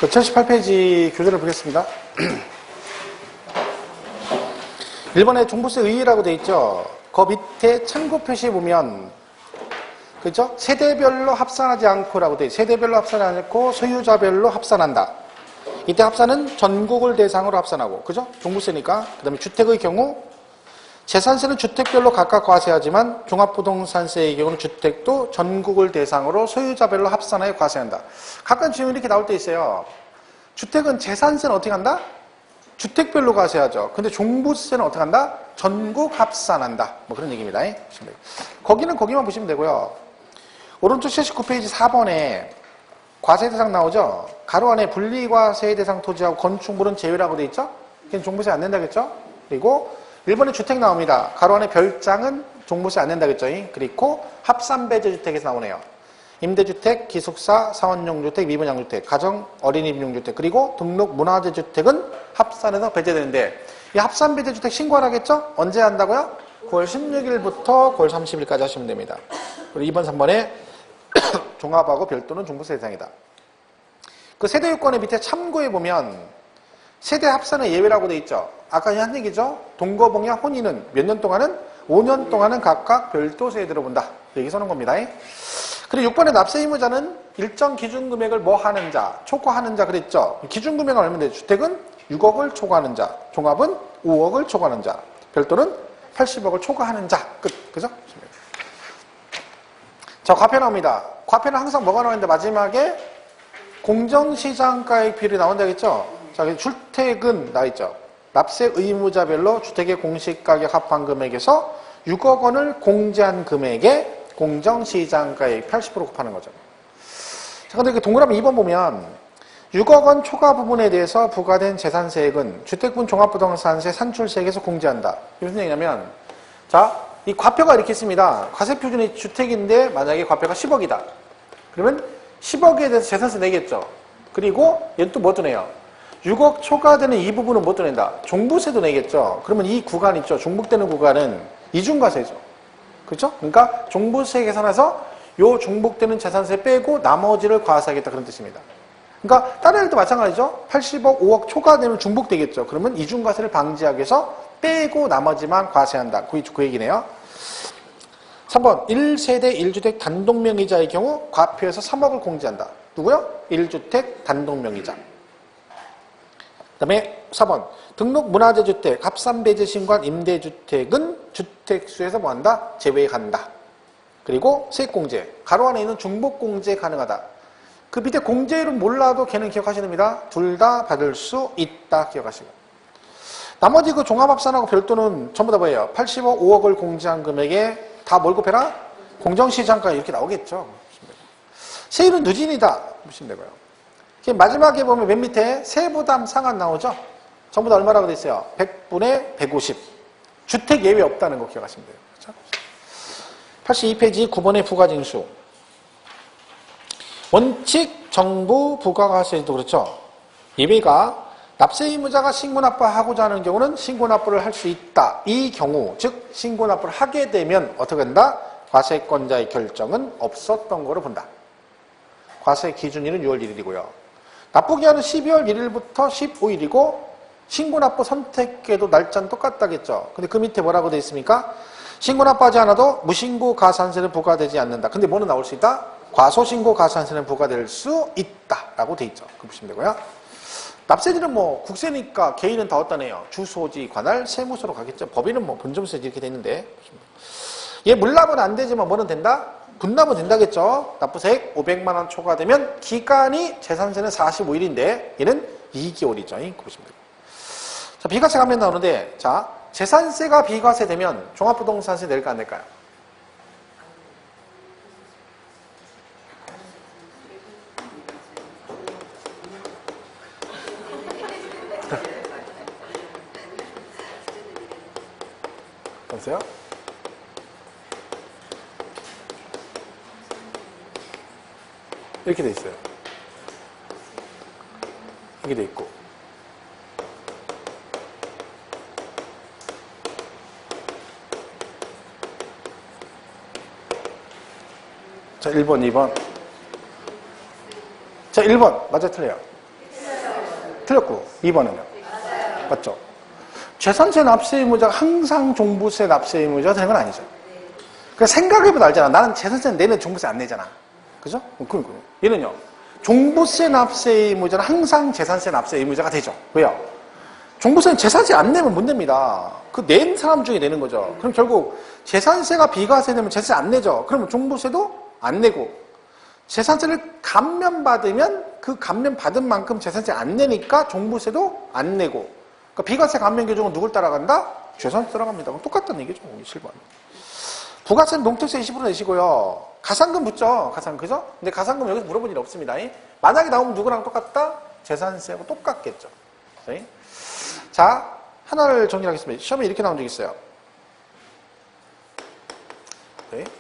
78페이지 교재를 보겠습니다. 1번에 종부세 의의라고 되어 있죠. 그 밑에 참고 표시에 보면, 그죠? 세대별로 합산하지 않고라고 되어 있어요. 세대별로 합산하지 않고 소유자별로 합산한다. 이때 합산은 전국을 대상으로 합산하고, 그죠? 종부세니까. 그 다음에 주택의 경우, 재산세는 주택별로 각각 과세하지만 종합부동산세의 경우는 주택도 전국을 대상으로 소유자별로 합산하여 과세한다. 가끔 질문이 이렇게 나올 때 있어요. 주택은 재산세는 어떻게 한다? 주택별로 과세하죠. 근데 종부세는 어떻게 한다? 전국 합산한다. 뭐 그런 얘기입니다. 거기는 거기만 보시면 되고요. 오른쪽 79페이지 4번에 과세 대상 나오죠? 가로 안에 분리과세 대상 토지하고 건축물은 제외라고 돼 있죠? 걔는 종부세 안 낸다겠죠? 그리고 1번에 주택 나옵니다. 가로 안에 별장은 종부세 안 낸다겠죠? 그리고 합산배제주택에서 나오네요. 임대주택, 기숙사, 사원용주택, 미분양주택, 가정, 어린이집용주택, 그리고 등록 문화재주택은 합산해서 배제되는데 이 합산배제주택 신고를 하겠죠? 언제 한다고요? 9월 16일부터 9월 30일까지 하시면 됩니다. 그리고 2번, 3번에 종합하고 별도는 종부세 대상이다. 그 세대유권의 밑에 참고해 보면 세대 합산은 예외라고 돼 있죠. 아까 한 얘기죠. 동거봉야 혼인은 몇 년 동안은? 5년 동안은 각각 별도세에 들어본다. 여기 서는 겁니다. 그리고 6번의 납세 의무자는 일정 기준 금액을 뭐 하는 자, 초과하는 자 그랬죠. 기준 금액은 얼마인데 주택은 6억을 초과하는 자, 종합은 5억을 초과하는 자, 별도는 80억을 초과하는 자. 끝. 그죠? 자, 과표 나옵니다. 과표는 항상 뭐가 나오는데 마지막에 공정시장가액 비율이 나온다겠죠? 자, 주택은 나와있죠. 납세 의무자별로 주택의 공시가격 합한 금액에서 6억 원을 공제한 금액에 공정시장가액 80% 곱하는 거죠. 자, 근데 동그라미 2번 보면 6억 원 초과 부분에 대해서 부과된 재산세액은 주택분 종합부동산세 산출세액에서 공제한다. 무슨 얘기냐면, 자, 이 과표가 이렇게 있습니다. 과세표준이 주택인데 만약에 과표가 10억이다. 그러면 10억에 대해서 재산세 내겠죠. 그리고 얘는 또 뭐 또 내요? 6억 초과되는 이 부분은 뭐 또 낸다? 종부세도 내겠죠. 그러면 이 구간 있죠. 종북되는 구간은 이중과세죠. 그렇죠? 그러니까 종부세 계산해서 요 종북되는 재산세 빼고 나머지를 과세하겠다 그런 뜻입니다. 그러니까 다른 일도 마찬가지죠. 80억, 5억 초과되면 중복되겠죠. 그러면 이중과세를 방지하기 위해서 빼고 나머지만 과세한다. 그 얘기네요. 3번 1세대 1주택 단독명의자의 경우 과표에서 3억을 공제한다. 누구요? 1주택 단독명의자. 그 다음에 4번 등록 문화재주택 합산배제 신고한 임대주택은 주택수에서 뭐한다? 제외한다. 그리고 세액공제 가로 안에 있는 중복공제 가능하다. 그 밑에 공제율은 몰라도 걔는 기억하셔야 됩니다. 둘 다 받을 수 있다 기억하시고, 나머지 그 종합합산하고 별도는 전부 다 뭐예요? 80억 5억을 공제한 금액에 다 뭘 곱해라? 공정시장가 이렇게 나오겠죠. 세율은 누진이다 보시면 되고요. 마지막에 보면 맨 밑에 세부담 상한 나오죠? 전부 다 얼마라고 돼 있어요? 100분의 150. 주택 예외 없다는 거 기억하시면 돼요. 그렇죠? 82페이지 9번의 부가징수. 원칙 정부 부가가세도 그렇죠. 예외가 납세 의무자가 신고납부하고자 하는 경우는 신고납부를 할 수 있다. 이 경우, 즉 신고납부를 하게 되면 어떻게 된다? 과세권자의 결정은 없었던 거로 본다. 과세 기준일은 6월 1일이고요. 납부기한은 12월 1일부터 15일이고 신고납부 선택에도 날짜는 똑같다겠죠. 근데 그 밑에 뭐라고 되어 있습니까? 신고납부하지 않아도 무신고 가산세는 부과되지 않는다. 근데 뭐는 나올 수 있다? 과소신고 가산세는 부과될 수 있다라고 되어 있죠. 그 보시면 되고요. 납세지는 뭐 국세니까 개인은 다 어떠네요. 주소지 관할 세무서로 가겠죠. 법인은 뭐 본점세 이렇게 돼 있는데 얘 물납은 안 되지만 뭐는 된다? 분납은 된다겠죠. 납부세액 500만 원 초과되면 기간이 재산세는 45일인데 얘는 2개월이죠. 그거 보시면 돼요. 자, 비과세 가면 나오는데, 자, 재산세가 비과세 되면 종합부동산세 낼까 안 낼까요? 보세요. 이렇게 돼 있어요. 이렇게 돼 있고. 자, 1번, 2번. 자, 1번. 맞아, 틀려요. 틀렸고 2번은요? 맞죠? 재산세 납세 의무자가 항상 종부세 납세 의무자가 되는 건 아니죠. 그러니까 생각해보면 알잖아. 나는 재산세 내는 종부세 안 내잖아. 그죠? 그러니까 얘는요. 종부세 납세 의무자는 항상 재산세 납세 의무자가 되죠. 왜요? 종부세는 재산세 안 내면 못 냅니다. 그 낸 사람 중에 내는 거죠. 그럼 결국 재산세가 비과세 되면 재산세 안 내죠. 그러면 종부세도 안 내고 재산세를 감면받으면 그 감면받은 만큼 재산세 안 내니까 종부세도 안 내고 그러니까 비과세 감면 규정은 누굴 따라간다? 재산세 따라갑니다. 그럼 똑같다는 얘기죠. 7번. 부가세는 농특세 20% 내시고요. 가산금 붙죠. 가산금. 그죠? 근데 가산금 여기서 물어본 일 없습니다. 만약에 나오면 누구랑 똑같다? 재산세하고 똑같겠죠. 자, 하나를 정리하겠습니다. 시험에 이렇게 나온 적 있어요.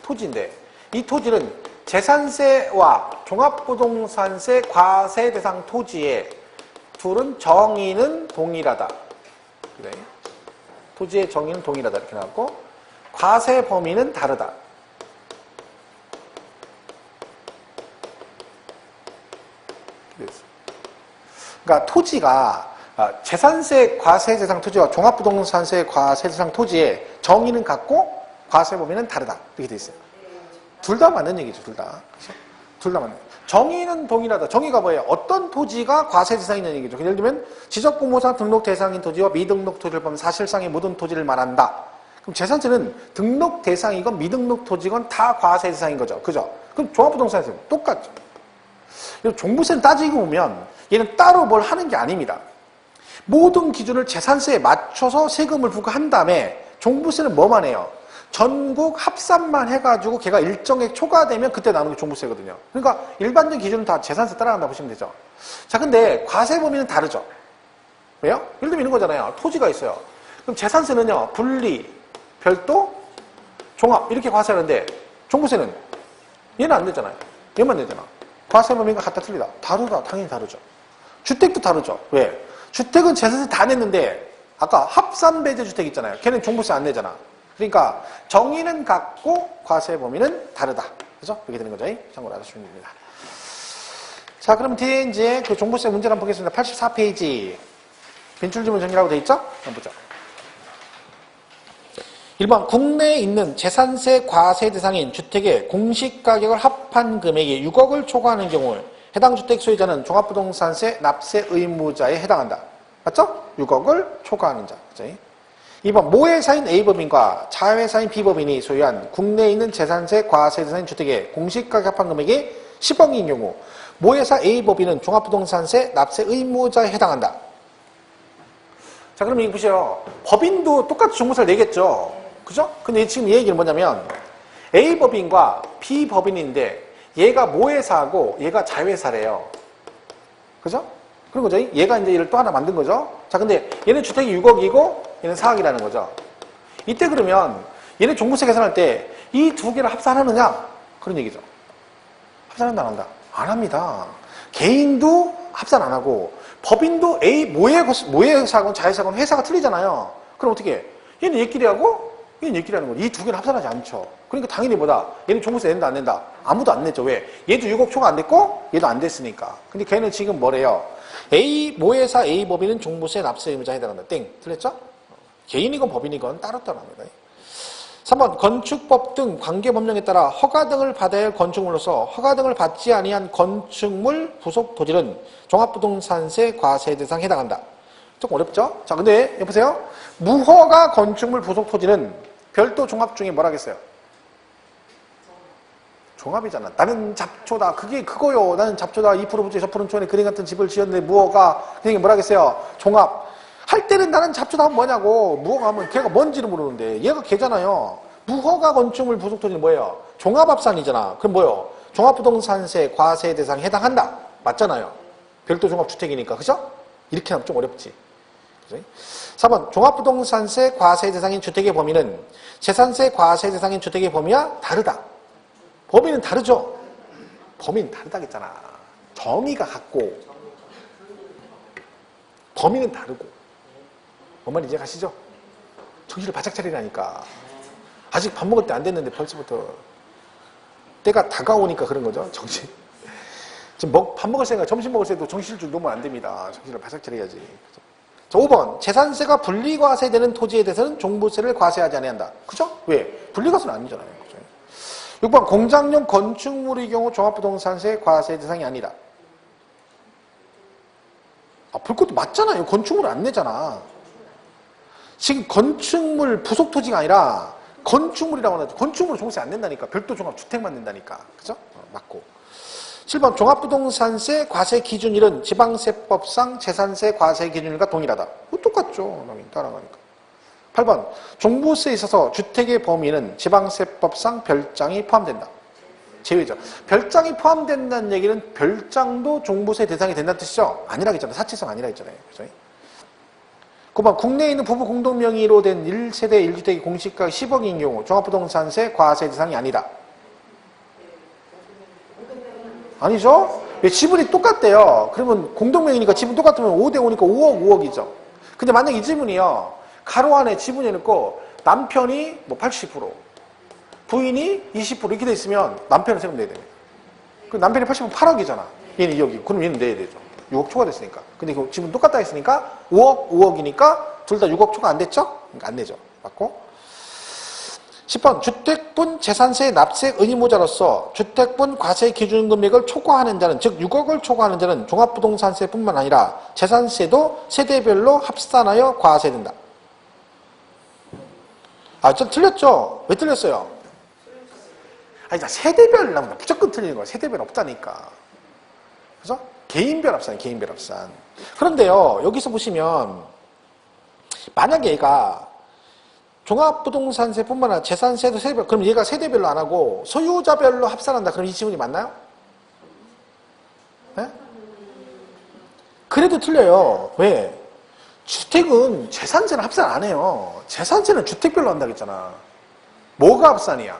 토지인데 이 토지는 재산세와 종합부동산세 과세 대상 토지의 둘은 정의는 동일하다. 토지의 정의는 동일하다. 이렇게 나왔고 과세 범위는 다르다. 그러니까 토지가 재산세 과세 대상 토지와 종합부동산세 과세 대상 토지의 정의는 같고 과세 범위는 다르다. 이렇게 돼 있어요. 둘 다 맞는 얘기죠. 둘 다. 그렇죠? 둘 다 맞는 얘기죠. 정의는 동일하다. 정의가 뭐예요? 어떤 토지가 과세 대상이냐는 얘기죠. 예를 들면 지적공모상 등록 대상인 토지와 미등록 토지를 보면 사실상의 모든 토지를 말한다. 그럼 재산세는 등록 대상이건 미등록 토지건 다 과세 대상인 거죠. 그죠? 그럼 종합부동산세는 똑같죠. 종부세는 따지고 보면 얘는 따로 뭘 하는 게 아닙니다. 모든 기준을 재산세에 맞춰서 세금을 부과한 다음에 종부세는 뭐만 해요? 전국 합산만 해가지고 걔가 일정액 초과되면 그때 나오는 게 종부세거든요. 그러니까 일반적인 기준은 다 재산세 따라간다고 보시면 되죠. 자, 근데 과세 범위는 다르죠. 왜요? 예를 들면 이런 거잖아요. 토지가 있어요. 그럼 재산세는요, 분리, 별도, 종합 이렇게 과세하는데 종부세는 얘는 안 되잖아요. 얘만 되잖아. 과세 범위가 같다 틀리다. 다르다. 당연히 다르죠. 주택도 다르죠. 왜? 주택은 재산세 다 냈는데 아까 합산배제 주택 있잖아요. 걔는 종부세 안 내잖아. 그러니까 정의는 같고 과세 범위는 다르다. 그죠? 이렇게 되는 거죠. 참고로 알아주시면 됩니다. 자, 그럼 뒤에 이제 그 종부세 문제를 한번 보겠습니다. 84페이지. 빈출지문 정리라고 돼 있죠? 한번 보죠. 1번 국내에 있는 재산세 과세 대상인 주택의 공시가격을 합한 금액이 6억을 초과하는 경우 해당 주택 소유자는 종합부동산세 납세 의무자에 해당한다. 맞죠? 6억을 초과하는 자. 그죠? 2번 모회사인 A법인과 자회사인 B법인이 소유한 국내에 있는 재산세 과세 대상인 주택의 공시가격 합한 금액이 10억인 경우 모회사 A법인은 종합부동산세 납세 의무자에 해당한다. 자, 그럼 이거 보세요. 법인도 똑같이 종부세를 내겠죠. 그죠? 근데 지금 이 얘기는 뭐냐면 A법인과 B법인인데 얘가 모회사하고 얘가 자회사래요. 그죠? 그런 거죠. 얘가 이제 얘를 또 하나 만든 거죠. 자, 근데 얘는 주택이 6억이고 얘는 4억이라는 거죠. 이때 그러면 얘네 종부세 계산할 때 이 두 개를 합산하느냐? 그런 얘기죠. 합산한다 안 한다? 안 합니다. 개인도 합산 안 하고 법인도 A 모회사건 자회사건 회사가 틀리잖아요. 그럼 어떻게 해? 얘는 얘끼리 하고 얘는 얘끼리 하는 거죠. 이 두 개는 합산하지 않죠. 그러니까 당연히 뭐다? 얘는 종부세 낸다 안 낸다? 아무도 안 냈죠. 왜? 얘도 6억 초과 안 됐고 얘도 안 됐으니까. 근데 걔는 지금 뭐래요? 모회사 A법인은 종부세 납세 의무자에 해당한다. 땡. 틀렸죠? 개인이건 법인이건 따로따로 합니다. 3번 건축법 등 관계법령에 따라 허가 등을 받아야 할 건축물로서 허가 등을 받지 아니한 건축물 부속 토지는 종합부동산세 과세 대상에 해당한다. 조금 어렵죠? 자, 근데 여보세요. 무허가 건축물 부속 토지는 별도 종합 중에 뭐라겠어요? 종합이잖아. 나는 잡초다. 그게 그거요. 나는 잡초다. 2% 부지 저 푸른촌에 그림 같은 집을 지었는데 무허가. 그게 뭐라겠어요? 종합. 할 때는 나는 잡초다 하면 뭐냐고. 무허가 하면 걔가 뭔지를 모르는데 얘가 걔잖아요. 무허가 건축물 부속 토지는 뭐예요? 종합합산이잖아. 그럼 뭐예요? 종합부동산세 과세 대상에 해당한다. 맞잖아요. 별도 종합주택이니까. 그죠? 이렇게 하면 좀 어렵지. 그죠? 4번 종합부동산세 과세 대상인 주택의 범위는 재산세 과세 대상인 주택의 범위와 다르다. 범위는 다르죠? 범위는 다르다겠잖아. 정의가 같고 범위는 다르고. 뭔 말인지 가시죠? 정신을 바짝 차리라니까. 아직 밥 먹을 때 안 됐는데 벌써부터 때가 다가오니까 그런 거죠. 정신. 지금 밥 먹을 생각, 점심 먹을 때도 정신을 좀 놓으면 안 됩니다. 정신을 바짝 차려야지. 자, 5번. 재산세가 분리과세되는 토지에 대해서는 종부세를 과세하지 아니한다. 그죠? 왜? 분리과세는 아니잖아요. 그죠? 6번. 공장용 건축물의 경우 종합부동산세 과세 대상이 아니다. 볼 것도 맞잖아요. 건축물 안 내잖아. 지금 건축물 부속 토지가 아니라 건축물이라고 하는데 건축물은 종부세 안 낸다니까. 별도 종합주택만 낸다니까. 그죠? 맞고. 7번 종합부동산세 과세 기준일은 지방세법상 재산세 과세 기준일과 동일하다. 똑같죠. 따라가니까. 8번 종부세에 있어서 주택의 범위는 지방세법상 별장이 포함된다. 제외죠. 별장이 포함된다는 얘기는 별장도 종부세 대상이 된다는 뜻이죠? 아니라 했잖아요. 사치성 아니라 했잖아요. 그죠? 9번 국내에 있는 부부 공동명의로 된 1세대 1주택의 공시가가 10억인 경우 종합부동산세 과세 대상이 아니다. 아니죠? 왜 지분이 똑같대요. 그러면 공동명의니까 지분 똑같으면 5대5니까 5억, 5억이죠. 근데 만약 이 지분이요. 가로 안에 지분이 있고 남편이 뭐 80%, 부인이 20% 이렇게 돼 있으면 남편은 세금 내야 됩니다. 그 남편이 80% 8억이잖아. 얘는 2억이고. 그럼 얘는 내야 되죠. 6억 초과됐으니까. 근데 그 지분 똑같다 했으니까 5억, 5억이니까 둘 다 6억 초과 안 됐죠? 그러니까 안 내죠. 맞고. 10번 주택분 재산세 납세 의무자로서 주택분 과세 기준 금액을 초과하는 자는 즉 6억을 초과하는 자는 종합부동산세뿐만 아니라 재산세도 세대별로 합산하여 과세된다. 좀 틀렸죠? 왜 틀렸어요? 아니, 세대별 나보다 무조건 틀리는 거야. 세대별 없다니까. 그래서 개인별 합산, 개인별 합산. 그런데요, 여기서 보시면 만약에 얘가 종합부동산세뿐만 아니라 재산세도 세대별, 그럼 얘가 세대별로 안 하고 소유자별로 합산한다. 그럼 이 지문이 맞나요? 네? 그래도 틀려요. 왜? 주택은 재산세는 합산 안 해요. 재산세는 주택별로 한다고 했잖아. 뭐가 합산이야?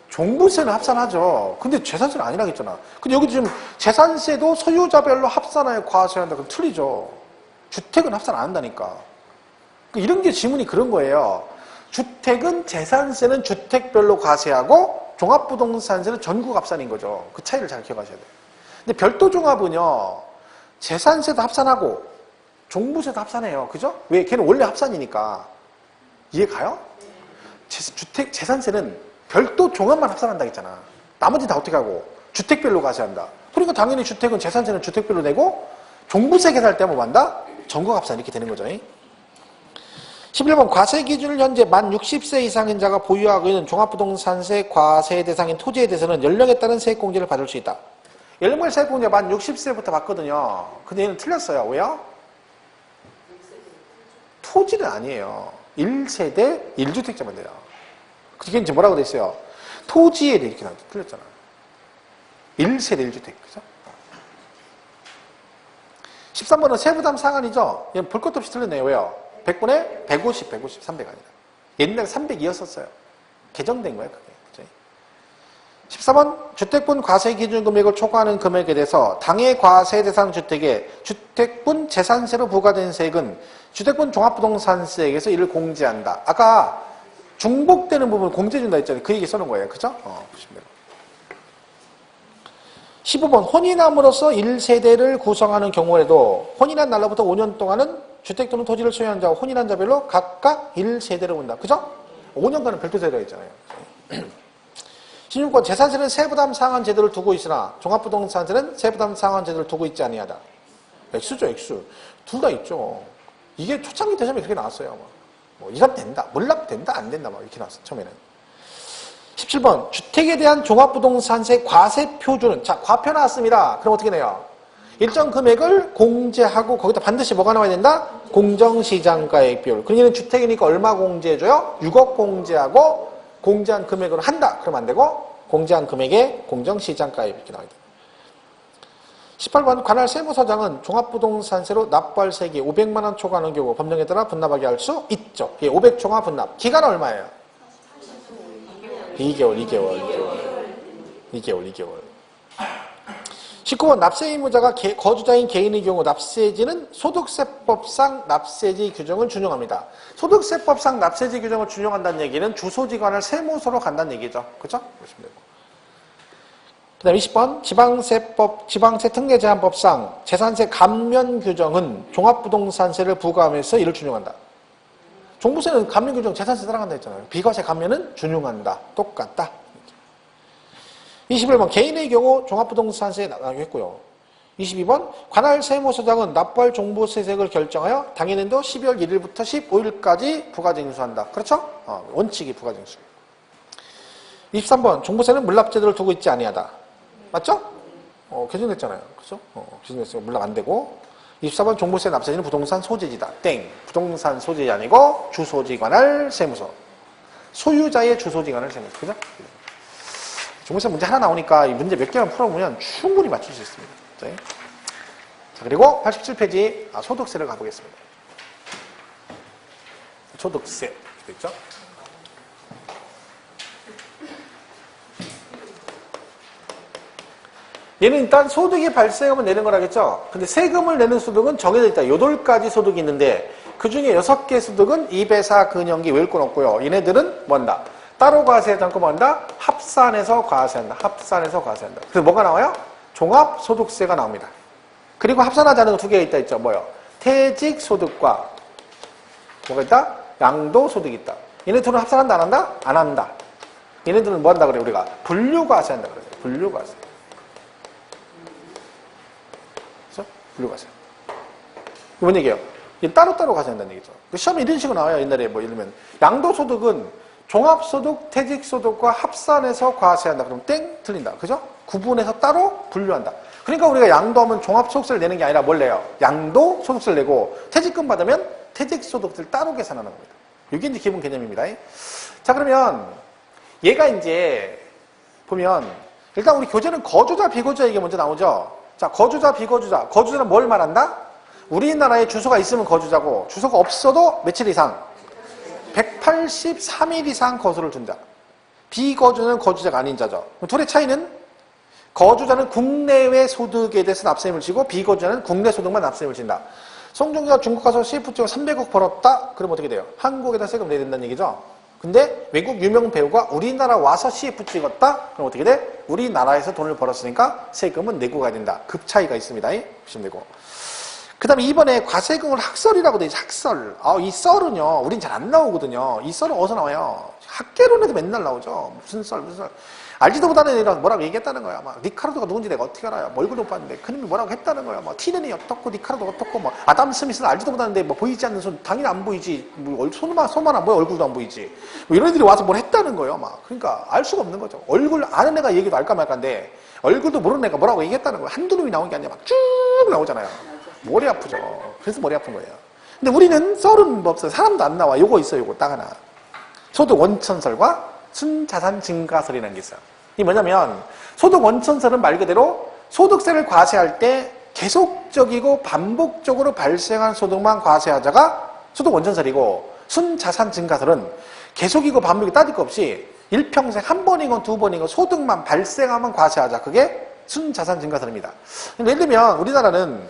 종부세는 합산하죠. 근데 재산세는 아니라고 했잖아. 근데 여기 지금 재산세도 소유자별로 합산하여 과세한다. 그럼 틀리죠. 주택은 합산 안 한다니까. 이런 게 지문이 그런 거예요. 주택은 재산세는 주택별로 과세하고 종합부동산세는 전국 합산인 거죠. 그 차이를 잘 기억하셔야 돼요. 근데 별도 종합은요. 재산세도 합산하고 종부세도 합산해요. 그죠? 왜? 걔는 원래 합산이니까. 이해 가요? 주택 재산세는 별도 종합만 합산한다 했잖아. 나머지 다 어떻게 하고? 주택별로 과세한다. 그러니까 당연히 주택은 재산세는 주택별로 내고 종부세 계산할 때 뭐 한다? 전국 합산 이렇게 되는 거죠. 11번 과세 기준을 현재 만 60세 이상인 자가 보유하고 있는 종합부동산세 과세 대상인 토지에 대해서는 연령에 따른 세액공제를 받을 수 있다. 연령별 세액공제 만 60세부터 받거든요. 근데 얘는 틀렸어요. 왜요? 토지는 아니에요. 1세대 1주택자만 돼요. 그게 이제 뭐라고 돼 있어요? 토지에 대해 이렇게 나왔죠. 틀렸잖아. 1세대 1주택. 그죠? 13번은 세부담 상한이죠? 얘는 볼 것도 없이 틀렸네요. 왜요? 100분에 150, 300 아니라. 옛날에 302였었어요. 개정된 거예요, 그게. 그죠? 14번, 주택분 과세 기준 금액을 초과하는 금액에 대해서 당해 과세 대상 주택에 주택분 재산세로 부과된 세액은 주택분 종합부동산세액에서 이를 공제한다. 아까 중복되는 부분 공제준다 했잖아요. 그 얘기 써놓은 거예요. 그죠? 보시면 돼요. 15번, 혼인함으로써 1세대를 구성하는 경우에도 혼인한 날로부터 5년 동안은 주택 또는 토지를 소유한 자와 혼인한 자별로 각각 1세대를 본다. 그죠? 5년간은 별도 세대가 있잖아요. 16번, 재산세는 세부담 상한 제도를 두고 있으나 종합부동산세는 세부담 상한 제도를 두고 있지 아니하다. X죠, X. 둘 다 있죠. 이게 초창기 대점에 그렇게 나왔어요. 뭐 이건 된다, 몰락 된다, 안 된다, 막 이렇게 나왔어요. 처음에는. 17번, 주택에 대한 종합부동산세 과세 표준은, 자, 과표 나왔습니다. 그럼 어떻게 내요? 일정 금액을 공제하고 거기다 반드시 뭐가 나와야 된다? 공정시장가액 비율. 그러니까 주택이니까 얼마 공제해줘요? 6억 공제하고 공제한 금액으로 한다. 그러면 안 되고 공제한 금액에 공정시장가액 이렇게 나와야 돼요. 18번, 관할 세무서장은 종합부동산세로 납부할 세액이 500만 원 초과하는 경우 법령에 따라 분납하게 할 수 있죠. 예, 500 초과 분납. 기간은 얼마예요? 2개월. 19번, 납세 의무자가 거주자인 개인의 경우 납세지는 소득세법상 납세지 규정을 준용합니다. 소득세법상 납세지 규정을 준용한다는 얘기는 주소지관을 세무서로 간다는 얘기죠. 그죠? 보시면 되고. 그 다음에 20번 지방세 특례 제한법상 재산세 감면 규정은 종합부동산세를 부과하면서 이를 준용한다. 종부세는 감면 규정 재산세 따라간다 했잖아요. 비과세 감면은 준용한다. 똑같다. 21번 개인의 경우 종합부동산세에 나가기로 했고요. 22번 관할 세무서장은 납부할 종부세액을 결정하여 당해년도 12월 1일부터 15일까지 부가징수한다. 그렇죠? 원칙이 부가징수. 23번 종부세는 물납제도를 두고 있지 아니하다. 맞죠? 개정됐잖아요. 그렇죠? 개정됐으면 물납 안 되고. 24번 종부세 납세지는 부동산 소재지다. 땡. 부동산 소재지 아니고 주소지 관할 세무서. 소유자의 주소지 관할 세무서. 그죠? 종부세 문제 하나 나오니까 이 문제 몇 개만 풀어보면 충분히 맞출 수 있습니다. 자, 그리고 87페이지 소득세를 가보겠습니다. 소득세 있죠? 얘는 일단 소득이 발생하면 내는 거라겠죠? 근데 세금을 내는 소득은 정해져 있다. 8가지 소득이 있는데 그 중에 6개 소득은 2배사 근영기 외울 건 없고요. 얘네들은 뭔다? 따로 과세하지 않고 뭔다? 합산해서 과세한다. 합산해서 과세한다. 그래서 뭐가 나와요? 종합소득세가 나옵니다. 그리고 합산하지 않은 거 2개가 있다 했죠. 뭐요? 퇴직소득과 뭐가 있다? 양도소득이 있다. 얘네 둘은 합산한다 안 한다? 안 한다. 얘네들은 뭐 한다 그래 우리가? 분류과세한다 그래요. 분류과세. 그렇죠? 분류과세. 뭔 얘기예요? 따로따로 과세한다는 얘기죠. 시험에 이런 식으로 나와요. 옛날에 뭐 예를 들면 양도소득은 종합소득, 퇴직소득과 합산해서 과세한다. 그럼 땡? 틀린다. 그죠? 구분해서 따로 분류한다. 그러니까 우리가 양도하면 종합소득세를 내는 게 아니라 뭘 내요? 양도소득세를 내고 퇴직금 받으면 퇴직소득세를 따로 계산하는 겁니다. 이게 이제 기본 개념입니다. 자, 그러면 얘가 이제 보면 일단 우리 교재는 거주자, 비거주자 이게 먼저 나오죠. 자, 거주자, 비거주자. 거주자는 뭘 말한다? 우리나라에 주소가 있으면 거주자고 주소가 없어도 며칠 이상? 183일 이상 거소를 준다. 비거주는 거주자가 아닌 자죠. 둘의 차이는 거주자는 국내외 소득에 대해서 납세임을 지고 비거주자는 국내 소득만 납세임을 진다. 송중기가 중국 가서 CF 찍어 300억 벌었다? 그럼 어떻게 돼요? 한국에다 세금 내야 된다는 얘기죠. 근데 외국 유명 배우가 우리나라 와서 CF 찍었다? 그럼 어떻게 돼? 우리나라에서 돈을 벌었으니까 세금은 내고 가야 된다. 급 차이가 있습니다. 보시면 되고. 그 다음에 이번에 과세금을 학설이라고 돼 있죠. 학설. 이 썰은요, 우린 잘 안 나오거든요. 이 썰은 어디서 나와요? 학개론에도 맨날 나오죠. 무슨 썰. 알지도 못하는 애랑 뭐라고 얘기했다는 거야. 막 리카르도가 누군지 내가 어떻게 알아요? 뭐 얼굴도 못 봤는데 그놈이 뭐라고 했다는 거야. 뭐 티넨이 어떻고 리카르도가 어떻고 뭐 아담 스미스는 알지도 못하는데 뭐 보이지 않는 손 당연히 안 보이지. 뭐 손만 안 보여 얼굴도 안 보이지. 뭐 이런 애들이 와서 뭘 했다는 거예요. 막 그러니까 알 수가 없는 거죠. 얼굴 아는 애가 얘기도 알까 말까인데 얼굴도 모르는 애가 뭐라고 얘기했다는 거야. 한두 놈이 나온 게 아니라 막 쭉 나오잖아요. 머리 아프죠. 그래서 머리 아픈 거예요. 근데 우리는 썰은 뭐 없어요. 사람도 안 나와. 요거 있어요. 요거 딱 하나. 소득 원천설과 순자산 증가설이라는 게 있어요. 이게 뭐냐면 소득 원천설은 말 그대로 소득세를 과세할 때 계속적이고 반복적으로 발생한 소득만 과세하자가 소득 원천설이고 순자산 증가설은 계속이고 반복이 따질 거 없이 일평생 한 번이건 두 번이건 소득만 발생하면 과세하자. 그게 순자산 증가설입니다. 예를 들면 우리나라는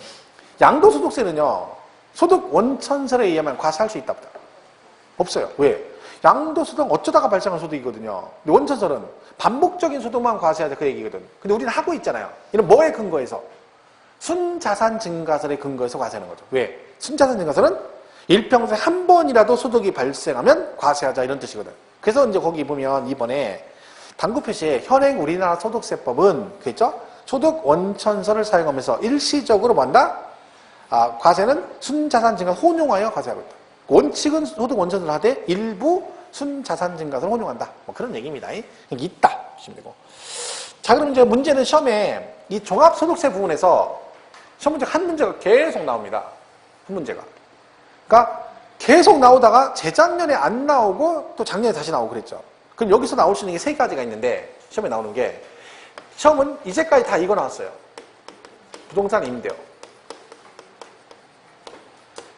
양도소득세는요. 소득 원천설에 의하면 과세할 수 있답니다. 없어요. 왜? 양도소득은 어쩌다가 발생한 소득이거든요. 근데 원천설은 반복적인 소득만 과세하자 그 얘기거든. 근데 우리는 하고 있잖아요. 이는 뭐에 근거해서? 순자산 증가설에 근거해서 과세하는 거죠. 왜? 순자산 증가설은 일평생 한 번이라도 소득이 발생하면 과세하자 이런 뜻이거든. 그래서 이제 거기 보면 이번에 당구 표시에 현행 우리나라 소득세법은 그랬죠? 소득 원천설을 사용하면서 일시적으로 뭐한다? 과세는 순자산 증가 혼용하여 과세하고 있다. 원칙은 소득 원천설을 하되 일부 순자산 증가설을 혼용한다. 뭐 그런 얘기입니다. 여기 있다. 보시면 되고. 자, 그럼 이제 문제는 시험에 이 종합소득세 부분에서 시험 문제 한 문제가 계속 나옵니다. 한 문제가. 그러니까 계속 나오다가 재작년에 안 나오고 또 작년에 다시 나오고 그랬죠. 그럼 여기서 나올 수 있는 게 3가지가 있는데 시험에 나오는 게 시험은 이제까지 다 이거 나왔어요. 부동산 임대요.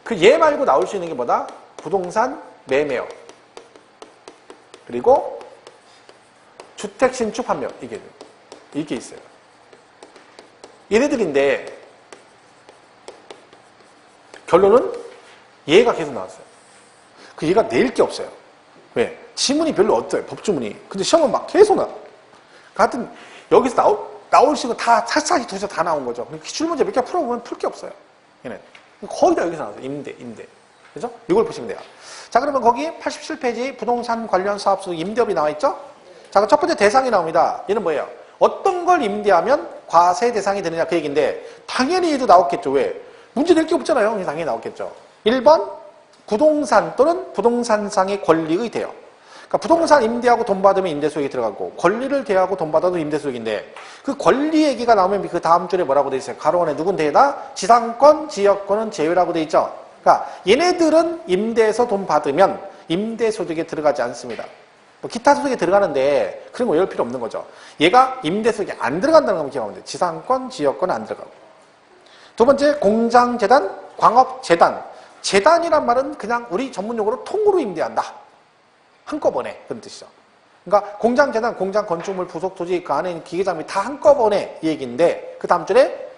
그 얘 말고 나올 수 있는 게 뭐다? 부동산 매매요. 그리고 주택 신축 판매 이게 있어요. 얘네들인데 결론은 얘가 계속 나왔어요. 그 얘가 낼 게 없어요. 왜? 지문이 별로 없어요. 법주문이. 근데 시험은 막 계속 나와. 하여튼 여기서 나올 수 있는 다 샅샅이 두서 다 나온 거죠. 기출문제 몇 개 풀어보면 풀 게 없어요. 얘는 거의 다 여기서 나왔어요. 임대. 그죠? 이걸 보시면 돼요. 자, 그러면 거기 87페이지 부동산 관련 사업소득 임대업이 나와 있죠? 자, 첫 번째 대상이 나옵니다. 얘는 뭐예요? 어떤 걸 임대하면 과세 대상이 되느냐 그 얘기인데 당연히 얘도 나왔겠죠. 왜? 문제 낼 게 없잖아요. 당연히 나왔겠죠. 1번 부동산 또는 부동산상의 권리의 대여. 그러니까 부동산 임대하고 돈 받으면 임대소득이 들어가고 권리를 대여하고 돈 받아도 임대소득인데 그 권리 얘기가 나오면 그 다음 줄에 뭐라고 돼 있어요? 가로 안에 누군데에다 지상권, 지역권은 제외라고 돼 있죠. 그러니까 얘네들은 임대에서 돈 받으면 임대소득에 들어가지 않습니다. 뭐 기타 소득에 들어가는데 그런 거 외울 필요 없는 거죠. 얘가 임대소득에 안 들어간다는 것만 기억하면 돼요. 지상권, 지역권은 안 들어가고. 두 번째 공장재단, 광업재단. 재단이란 말은 그냥 우리 전문용어로 통으로 임대한다. 한꺼번에 그런 뜻이죠. 그러니까 공장재단, 공장 건축물 부속 토지 그 안에 있는 기계장비 다 한꺼번에 이 얘기인데 그 다음 줄에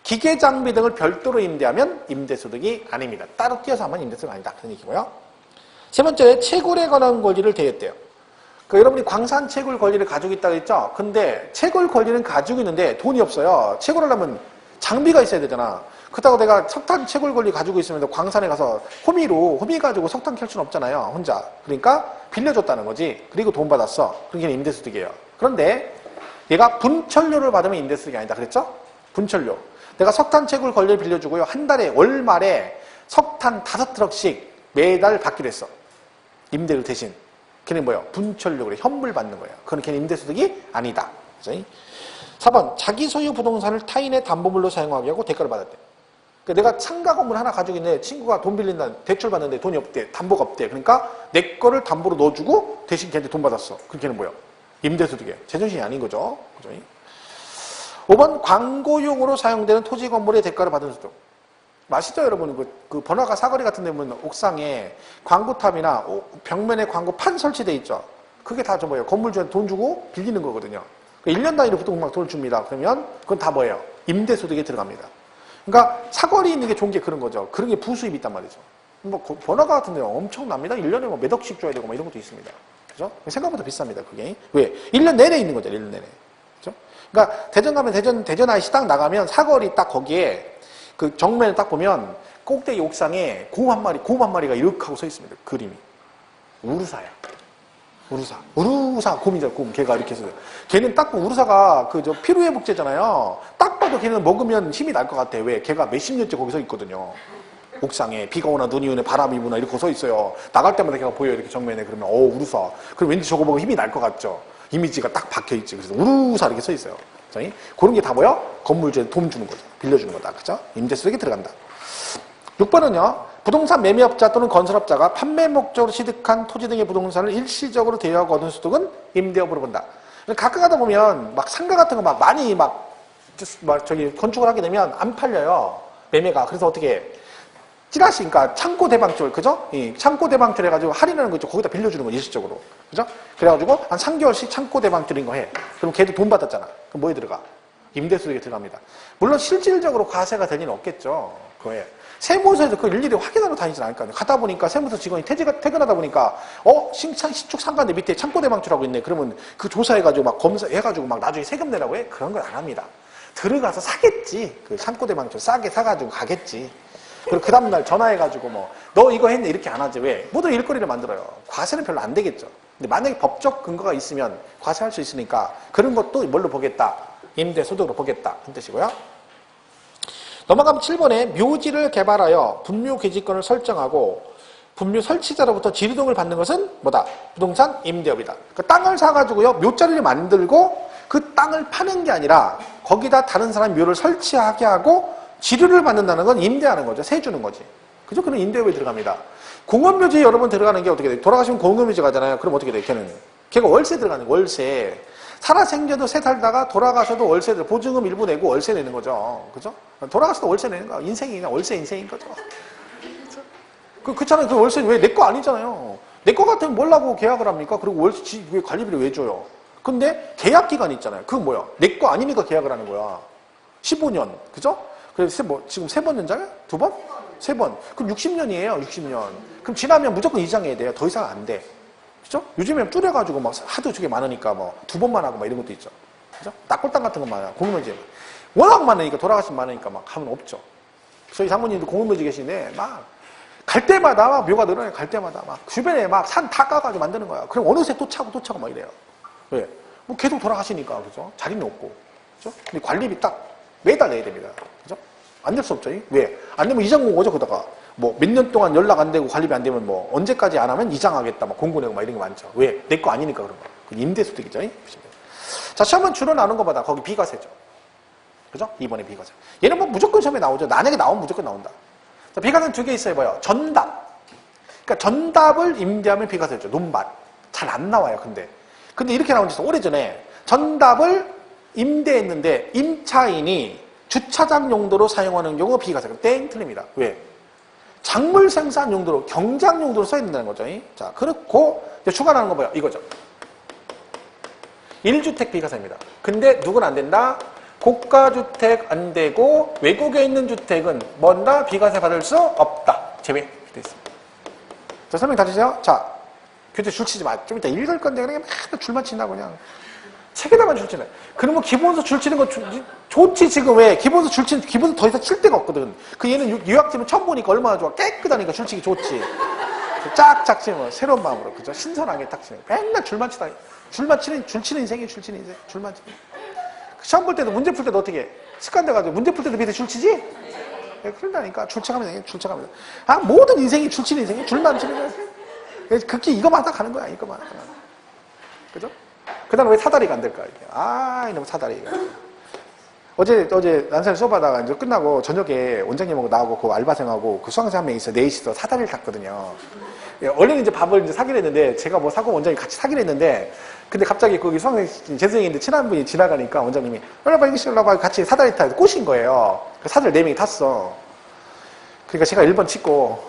기계장비 등을 별도로 임대하면 임대소득이 아닙니다. 따로 띄어서 하면 임대소득 아니다. 그런 얘기고요. 세 번째, 채굴에 관한 권리를 대였대요. 그러니까 여러분이 광산 채굴 권리를 가지고 있다고 했죠? 근데 채굴 권리는 가지고 있는데 돈이 없어요. 채굴하려면 장비가 있어야 되잖아. 그렇다고 내가 석탄 채굴 권리 가지고 있으면 광산에 가서 호미 가지고 석탄 캘 수는 없잖아요. 혼자. 그러니까 빌려줬다는 거지. 그리고 돈 받았어. 그게 임대소득이에요. 그런데 얘가 분철료를 받으면 임대소득이 아니다. 그랬죠? 분철료. 내가 석탄 채굴 권리를 빌려주고요. 한 달에 월말에 석탄 5트럭씩 매달 받기로 했어. 임대료 대신. 걔는 뭐예요? 분철료 그래. 현물 받는 거예요. 그건 걔는 임대소득이 아니다. 그죠? 4번. 자기 소유 부동산을 타인의 담보물로 사용하게 하고 대가를 받았대. 그러니까 내가 상가 건물 하나 가지고 있는데 친구가 돈 빌린다, 대출 받는데 돈이 없대. 담보가 없대. 그러니까 내 거를 담보로 넣어주고 대신 걔한테 돈 받았어. 그럼 걔는 뭐예요? 임대소득이에요. 제정신이 아닌 거죠. 그죠? 5번. 광고용으로 사용되는 토지 건물의 대가를 받은 소득. 아시죠, 여러분? 그 번화가 사거리 같은 데 보면 옥상에 광고탑이나 벽면에 광고판 설치돼 있죠. 그게 다 뭐예요? 건물주한테 돈 주고 빌리는 거거든요. 1년 단위로 보통 막 돈을 줍니다. 그러면 그건 다 뭐예요? 임대소득에 들어갑니다. 그러니까 사거리 있는 게 좋은 게 그런 거죠. 그런 게 부수입이 있단 말이죠. 뭐 번화가 같은 데는 엄청납니다. 1년에 뭐 몇 억씩 줘야 되고 뭐 이런 것도 있습니다. 그죠? 생각보다 비쌉니다. 그게. 왜? 1년 내내 있는 거죠. 1년 내내. 그죠? 그러니까 대전 가면 대전 IC 딱 나가면 사거리 딱 거기에 그 정면에 딱 보면 꼭대기 옥상에 곰 한 마리가 이렇게 하고 서 있습니다. 그림이. 우르사야. 우르사 곰이죠. 곰. 걔가 이렇게 해서. 걔는 딱 우르사가 피로회복제잖아요. 딱 봐도 걔는 먹으면 힘이 날 것 같아. 왜? 걔가 몇십 년째 거기 서 있거든요. 옥상에 비가 오나 눈이 오나 바람이 부나 이렇게 서 있어요. 나갈 때마다 걔가 보여요. 이렇게 정면에. 그러면 우르사. 그럼 왠지 저거 보고 힘이 날 것 같죠. 이미지가 딱 박혀있지. 그래서 우르사 이렇게 서 있어요. 그런 게 다 뭐야? 건물주에 돈 주는 거죠. 빌려주는 거다. 그죠? 임대소득에 들어간다. 6번은요. 부동산 매매업자 또는 건설업자가 판매 목적으로 취득한 토지 등의 부동산을 일시적으로 대여하고 얻은 소득은 임대업으로 본다. 가끔 가다 보면 막 상가 같은 거 막 많이 건축을 하게 되면 안 팔려요. 매매가. 그래서 어떻게 해? 찌라시, 그러니까 창고 대방출, 그죠? 창고 대방출 해가지고 할인하는 거 있죠. 거기다 빌려주는 거, 일시적으로. 그죠? 그래가지고 한 3개월씩 창고 대방출인 거 해. 그럼 걔도 돈 받았잖아. 그럼 뭐에 들어가? 임대소득에 들어갑니다. 물론 실질적으로 과세가 될 일은 없겠죠. 그거에. 세무서에서 그걸 일일이 확인하러 다니진 않을 거 아니에요. 가다 보니까 세무서 직원이 퇴근하다 보니까 신축 상가인데 밑에 창고 대방출하고 있네. 그러면 그 조사해가지고 막 검사해가지고 막 나중에 세금 내라고 해? 그런 걸 안 합니다. 들어가서 사겠지. 그 창고 대방출 싸게 사가지고 가겠지. 그리고 그 다음날 전화해가지고 너 이거 했네 이렇게 안 하지. 왜? 모든 일거리를 만들어요. 과세는 별로 안 되겠죠. 근데 만약에 법적 근거가 있으면 과세할 수 있으니까 그런 것도 뭘로 보겠다? 임대소득으로 보겠다. 그런 뜻이고요. 넘어가면 7번에 묘지를 개발하여 분묘 괴지권을 설정하고 분묘 설치자로부터 지르동을 받는 것은 뭐다? 부동산 임대업이다. 그 땅을 사가지고요 묘자리를 만들고 그 땅을 파는 게 아니라 거기다 다른 사람이 묘를 설치하게 하고 지류를 받는다는 건 임대하는 거죠. 세 주는 거지. 그죠? 그는 임대업에 들어갑니다. 공업묘지에 여러분 들어가는 게 어떻게 돼요? 돌아가시면 공업묘지 가잖아요. 그럼 어떻게 돼요? 걔가 월세 들어가는 거예요. 월세. 살아생겨도 새 살다가 돌아가서도 월세, 보증금 일부 내고 월세 내는 거죠. 그죠? 돌아가서도 월세 내는 거야. 인생이 그냥 월세 인생인 거죠. 그렇잖아요. 그 월세 왜 내 거 아니잖아요. 내 거 같으면 뭘 하고 계약을 합니까? 그리고 월세, 왜 관리비를 왜 줘요? 근데 계약 기간이 있잖아요. 그건 뭐야? 내 거 아니니까 계약을 하는 거야. 15년. 그죠? 그래서 지금 3번 연장이야? 2번? 3번. 그럼 60년이에요. 60년. 그럼 지나면 무조건 이장해야 돼요. 더 이상 안 돼. 그죠? 요즘엔 줄여가지고 하도 저게 많으니까 2번만 하고 이런 것도 있죠. 그죠? 낙골당 같은 거 많아요. 공유묘지. 워낙 많으니까, 돌아가신 분 많으니까 막 하면 없죠. 저희 장모님도 공유묘지 계시는데, 막, 갈 때마다 막 묘가 늘어나요. 갈 때마다 막, 주변에 막 산 다 까가지고 만드는 거야. 그럼 어느새 또 차고 막 이래요. 왜? 뭐 계속 돌아가시니까, 그죠? 자리는 없고. 그죠? 근데 관리비 딱 매달 내야 됩니다. 그죠? 안 될 수 없죠. 왜? 안 되면 이장공 오죠, 그러다가. 뭐, 몇 년 동안 연락 안 되고 관리비 안 되면 뭐, 언제까지 안 하면 이장하겠다, 막 공고내고 막 이런 게 많죠. 왜? 내 거 아니니까 그런 거. 그 임대소득이죠. 자, 시험은 주로 나오는 것보다 거기 비과세죠. 그죠? 2번에 비과세. 얘는 뭐 무조건 시험에 나오죠. 만약에 나오면 무조건 나온다. 자, 비과세는 두 개 있어요. 뭐요? 전답. 그러니까 전답을 임대하면 비과세죠. 논밭. 잘 안 나와요, 근데. 근데 이렇게 나온 지 오래전에 전답을 임대했는데 임차인이 주차장 용도로 사용하는 경우 비과세. 땡 틀립니다. 왜? 작물 생산 용도로, 경장 용도로 써야 된다는 거죠. 자, 그렇고 추가하는 거 뭐예요? 이거죠. 1주택 비과세입니다. 근데 누구는 안 된다? 고가주택 안 되고 외국에 있는 주택은 뭔다? 비과세 받을 수 없다. 제외. 돼 있습니다. 자, 설명 다 되세요? 자, 교재 줄 치지 마. 좀 이따 읽을 건데 그냥 맨날 줄만 친다고 그냥. 책에다만 줄 치네. 그러면 기본서 줄 치는 거 좋지 지금 왜? 기본서 줄 치는, 기본서 더 이상 칠 데가 없거든. 그 얘는 유학집은 처음 보니까 얼마나 좋아. 깨끗하니까 줄 치기 좋지. 짝짝 치면 새로운 마음으로. 그죠? 신선하게 딱 치는. 맨날 줄만 치다. 줄 치는 인생이에요, 줄 치는 인생. 줄만 치는. 시험 볼 때도 문제 풀 때도 어떻게 해? 습관돼가지고 문제 풀 때도 밑에 줄 치지? 네, 그런다니까. 줄쳐가면 줄쳐가면. 아, 모든 인생이 줄 치는 인생이 줄만 치는 거야. 극히 이거만 딱 가는 거야, 이거만. 그죠? 그 다음에 왜 사다리가 안 될까? 이게. 아, 이놈 사다리가. 어제 난생 수업하다가 이제 끝나고 저녁에 원장님하고 나하고 그 알바생하고 그 수강생 한 명 있어요. 넷이서 사다리를 탔거든요. 예, 원래는 이제 밥을 이제 사기로 했는데 제가 뭐 사고 원장님 같이 사기로 했는데 근데 갑자기 거기 수강생 재수생인데 친한 분이 지나가니까 원장님이 올라봐 이것이 올라봐 같이 사다리 타서 꼬신 거예요. 그 사다리 4명이 탔어. 그러니까 제가 1번 찍고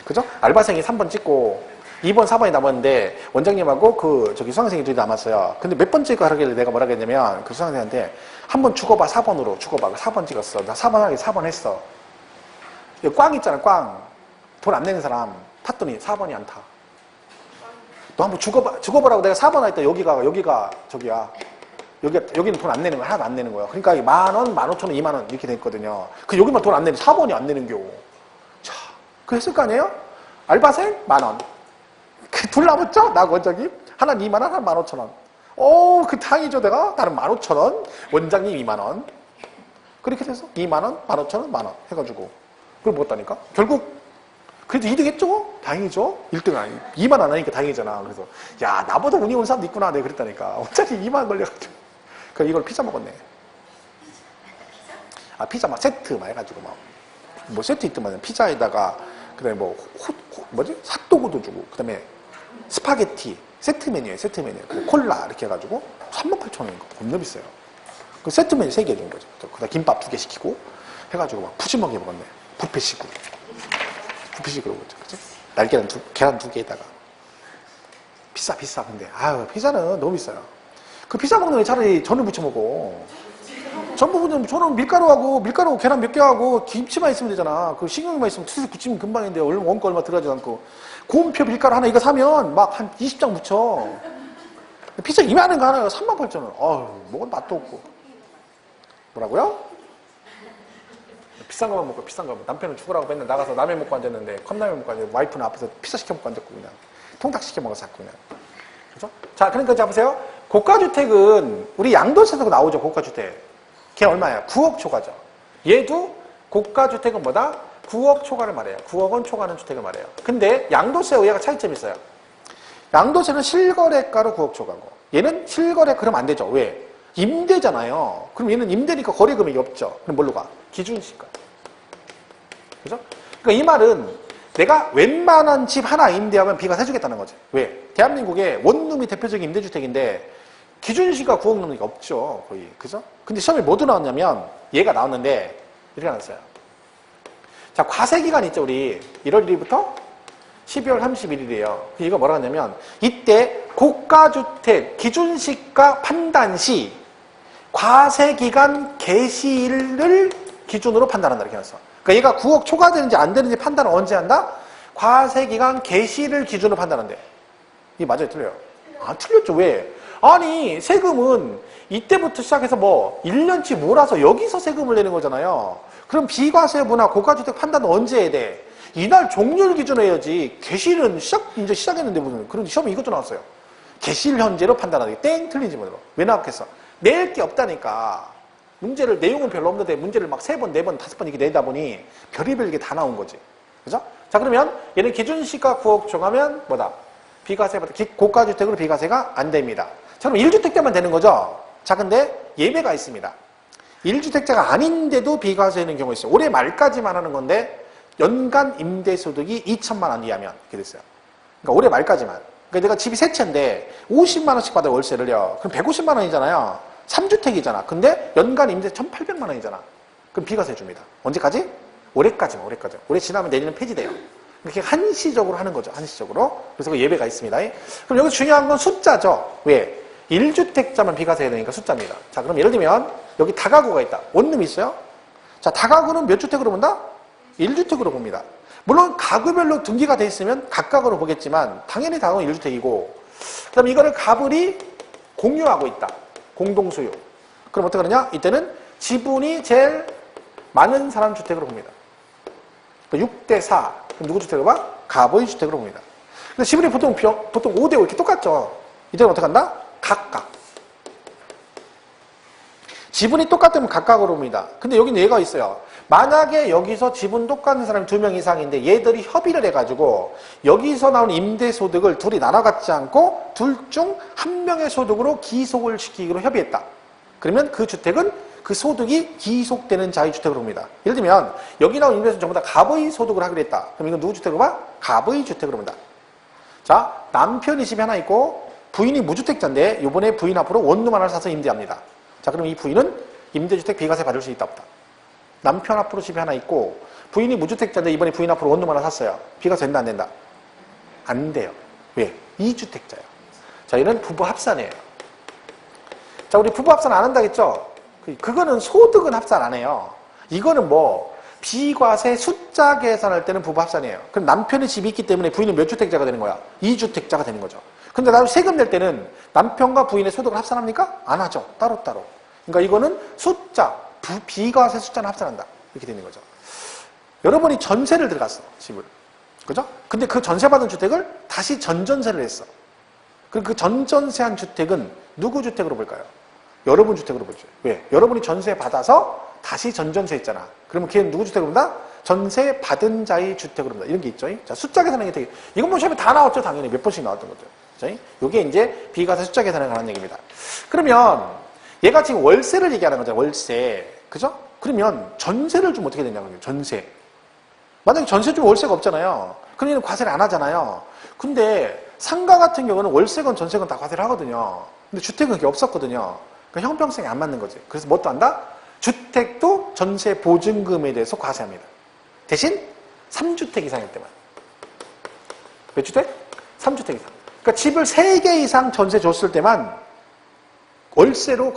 그죠? 알바생이 3번 찍고 2번, 4번이 남았는데 원장님하고 그 저기 수강생이 둘이 남았어요. 근데 몇 번 찍어 하길래 내가 뭐라 그랬냐면 그 수강생한테 한번 죽어봐 4번으로 죽어봐. 4번 찍었어. 나 4번 하기 4번 했어. 꽝 있잖아 꽝. 돈 안 내는 사람 탔더니 4번이 안 타. 너 한번 죽어보라고 내가 4번 하니까 여기가 저기야. 여기는 돈 안 내는 거야. 하나도 안 내는 거야. 그러니까 10,000원, 15,000원, 20,000원 이렇게 됐거든요. 그 여기만 돈 안 내는 4번이 안 내는 경우. 자, 그 했을 거 아니에요? 알바생 10,000원. 그 둘 남았죠? 나 원장님. 하나 20,000원, 하나 15,000원. 오, 그 다행이죠, 내가. 나는 15,000원, 원장님 20,000원. 그렇게 돼서 20,000원, 15,000원, 10,000원 해가지고. 그걸 먹었다니까? 결국, 그래도 2등 했죠? 다행이죠? 1등 아니, 2만 안 하니까 다행이잖아. 그래서, 야, 나보다 운이 온 사람도 있구나. 내가 그랬다니까. 어차피 2만 걸려가지고. 그래서 이걸 피자 먹었네. 아, 피자 막 세트 막 해가지고 막. 뭐 세트 있더만 피자에다가, 그 다음에 뭐, 뭐지? 핫도그도 주고, 그 다음에 스파게티, 세트 메뉴에 세트 메뉴. 콜라 이렇게 해가지고 38,000원인 거. 겁나 비싸요. 그 세트 메뉴 3개 준 거죠. 그다음 김밥 2개 시키고 해가지고 막 푸짐하게 먹었네. 뷔페식으로. 뷔페식으로 먹었죠. 그치? 날계란 계란 2개에다가. 비싸. 근데, 아유, 피자는 너무 비싸요. 그 피자 먹는 게 차라리 전을 부쳐 먹어. 전부분은 저는 밀가루 계란 몇 개 하고 김치만 있으면 되잖아. 그 식용유만 있으면 투수 붙이면 금방인데 원가 얼마 들어가지 않고 고음표 밀가루 하나 이거 사면 막 한 20장 붙여. 피자 이만한 거 하나가 38,000원. 어휴, 먹은 맛도 없고. 뭐라고요? 비싼 거만 먹고 비싼 거. 남편은 죽으라고 맨날 나가서 라면 먹고 앉았는데 컵라면 먹고 앉았는데 와이프는 앞에서 피자 시켜 먹고 앉았고 그냥 통닭 시켜 먹어서 자꾸 그냥. 그죠? 자, 그러니까 잡으세요. 고가주택은 우리 양도세도 나오죠. 고가주택. 걔 얼마야? 9억 초과죠. 얘도 고가주택은 뭐다? 9억 초과를 말해요. 9억 원 초과하는 주택을 말해요. 근데 양도세와 얘가 차이점이 있어요. 양도세는 실거래가로 9억 초과고 얘는 실거래 그러면 안 되죠. 왜? 임대잖아요. 그럼 얘는 임대니까 거래 금액이 없죠. 그럼 뭘로 가? 기준시가. 그죠? 그러니까 이 말은 내가 웬만한 집 하나 임대하면 비과세 해주겠다는 거지. 왜? 대한민국의 원룸이 대표적인 임대주택인데 기준시가 9억 넘는 게 없죠. 거의. 그죠? 근데 시험에 뭐도 나왔냐면 얘가 나왔는데 이렇게 나왔어요. 자, 과세기간 있죠. 우리 1월 1일부터 12월 31일이에요. 이거 뭐라 하냐면 이때 고가주택 기준시가 판단 시 과세기간 개시일을 기준으로 판단한다. 이렇게 해놨어. 그러니까 얘가 9억 초과되는지 안 되는지 판단을 언제 한다? 과세기간 개시를 기준으로 판단한대. 이게 맞아요? 틀려요? 아, 틀렸죠. 왜? 아니 세금은 이때부터 시작해서 뭐 1년치 몰아서 여기서 세금을 내는 거잖아요. 그럼 비과세부나 고가주택 판단은 언제 해야 돼? 이날 종료일 기준으로 해야지. 개시일은 이제 시작했는데 무슨 그런 시험에 이것도 나왔어요. 개시일 현재로 판단하기. 땡 틀린 지문으로. 왜 나왔겠어? 낼 게 없다니까. 문제를 내용은 별로 없는데 문제를 막 3번, 4번, 5번 이렇게 내다 보니 별의별 게 다 나온 거지. 그죠? 자 그러면 얘는 기준시가 9억 초과면 뭐다? 비과세받아 고가주택으로 비과세가 안 됩니다. 자 그럼 1주택자만 되는 거죠? 자 근데 예외가 있습니다. 1주택자가 아닌데도 비과세되는 경우가 있어요. 올해 말까지만 하는 건데 연간 임대소득이 2천만 원 이하면 이렇게 됐어요. 그러니까 올해 말까지만. 그러니까 내가 집이 세 채인데 50만 원씩 받아 월세를요. 그럼 150만 원이잖아요. 3주택이잖아. 근데 연간 임대 1,800만 원이잖아. 그럼 비과세 줍니다. 언제까지? 올해까지만, 올해까지. 올해 지나면 내년은 폐지돼요. 이렇게 한시적으로 하는 거죠. 한시적으로. 그래서 그 예외가 있습니다. 그럼 여기 중요한 건 숫자죠. 왜? 1주택자만 비과세해야 되니까 숫자입니다. 자, 그럼 예를 들면 여기 다가구가 있다. 원룸이 있어요. 자, 다가구는 몇 주택으로 본다? 1주택으로 봅니다. 물론 가구별로 등기가 돼 있으면 각각으로 보겠지만 당연히 다가구는 1주택이고 그다음 이거를 가불이 공유하고 있다. 공동소유. 그럼 어떻게 하느냐? 이때는 지분이 제일 많은 사람 주택으로 봅니다. 6대4. 그럼 누구 주택으로 봐? 갑의 주택으로 봅니다. 근데 지분이 보통 5대5 이렇게 똑같죠? 이때는 어떻게 한다? 각각. 지분이 똑같으면 각각으로 봅니다. 근데 여기는 예가 있어요. 만약에 여기서 지분 똑같은 사람이 2명 이상인데 얘들이 협의를 해가지고 여기서 나오는 임대소득을 둘이 나눠 갖지 않고 둘 중 한 명의 소득으로 기속을 시키기로 협의했다. 그러면 그 주택은 그 소득이 기속되는 자의 주택으로 봅니다. 예를 들면 여기 나온 임대소득 전부 다 갑의 소득을 하기로 했다. 그럼 이건 누구 주택으로 봐? 갑의 주택으로 본다. 자, 남편이 집이 하나 있고 부인이 무주택자인데 이번에 부인 앞으로 원룸 하나를 사서 임대합니다. 자, 그럼 이 부인은 임대주택 비과세 받을 수 있다 없다? 남편 앞으로 집이 하나 있고 부인이 무주택자인데 이번에 부인 앞으로 원룸 하나 샀어요. 비과세 된다 안 된다? 안 돼요. 왜? 2주택자예요. 자, 얘는 부부 합산이에요. 자, 우리 부부 합산 안 한다 했죠? 그거는 소득은 합산 안 해요. 이거는 뭐 비과세 숫자 계산할 때는 부부 합산이에요. 그럼 남편의 집이 있기 때문에 부인은 몇 주택자가 되는 거야? 2주택자가 되는 거죠. 근데 나도 세금 낼 때는 남편과 부인의 소득을 합산합니까? 안 하죠. 따로따로. 그러니까 이거는 숫자, 비과세 숫자는 합산한다. 이렇게 되는 거죠. 여러분이 전세를 들어갔어, 집을. 그죠? 근데 그 전세받은 주택을 다시 전전세를 했어. 그럼 그 전전세한 주택은 누구 주택으로 볼까요? 여러분 주택으로 보죠. 왜? 여러분이 전세 받아서 다시 전전세 했잖아. 그러면 걔는 누구 주택으로 본다? 전세 받은 자의 주택으로 본다. 이런 게 있죠. 자, 숫자 계산하는 게 되게, 이건 뭐 시험에 다 나왔죠. 당연히 몇 번씩 나왔던 거죠. 이게 이제 비과세 숫자 계산에 관한 얘기입니다. 그러면 얘가 지금 월세를 얘기하는 거잖아요. 월세. 그죠? 그러면 전세를 좀 어떻게 되냐고요. 전세. 만약에 전세 좀 월세가 없잖아요. 그러면 과세를 안 하잖아요. 근데 상가 같은 경우는 월세건 전세건 다 과세를 하거든요. 근데 주택은 그게 없었거든요. 그러니까 형평성이 안 맞는 거지. 그래서 뭣도 한다? 주택도 전세 보증금에 대해서 과세합니다. 대신 3주택 이상일 때만. 몇 주택? 3주택 이상. 그러니까 집을 3개 이상 전세 줬을 때만 월세로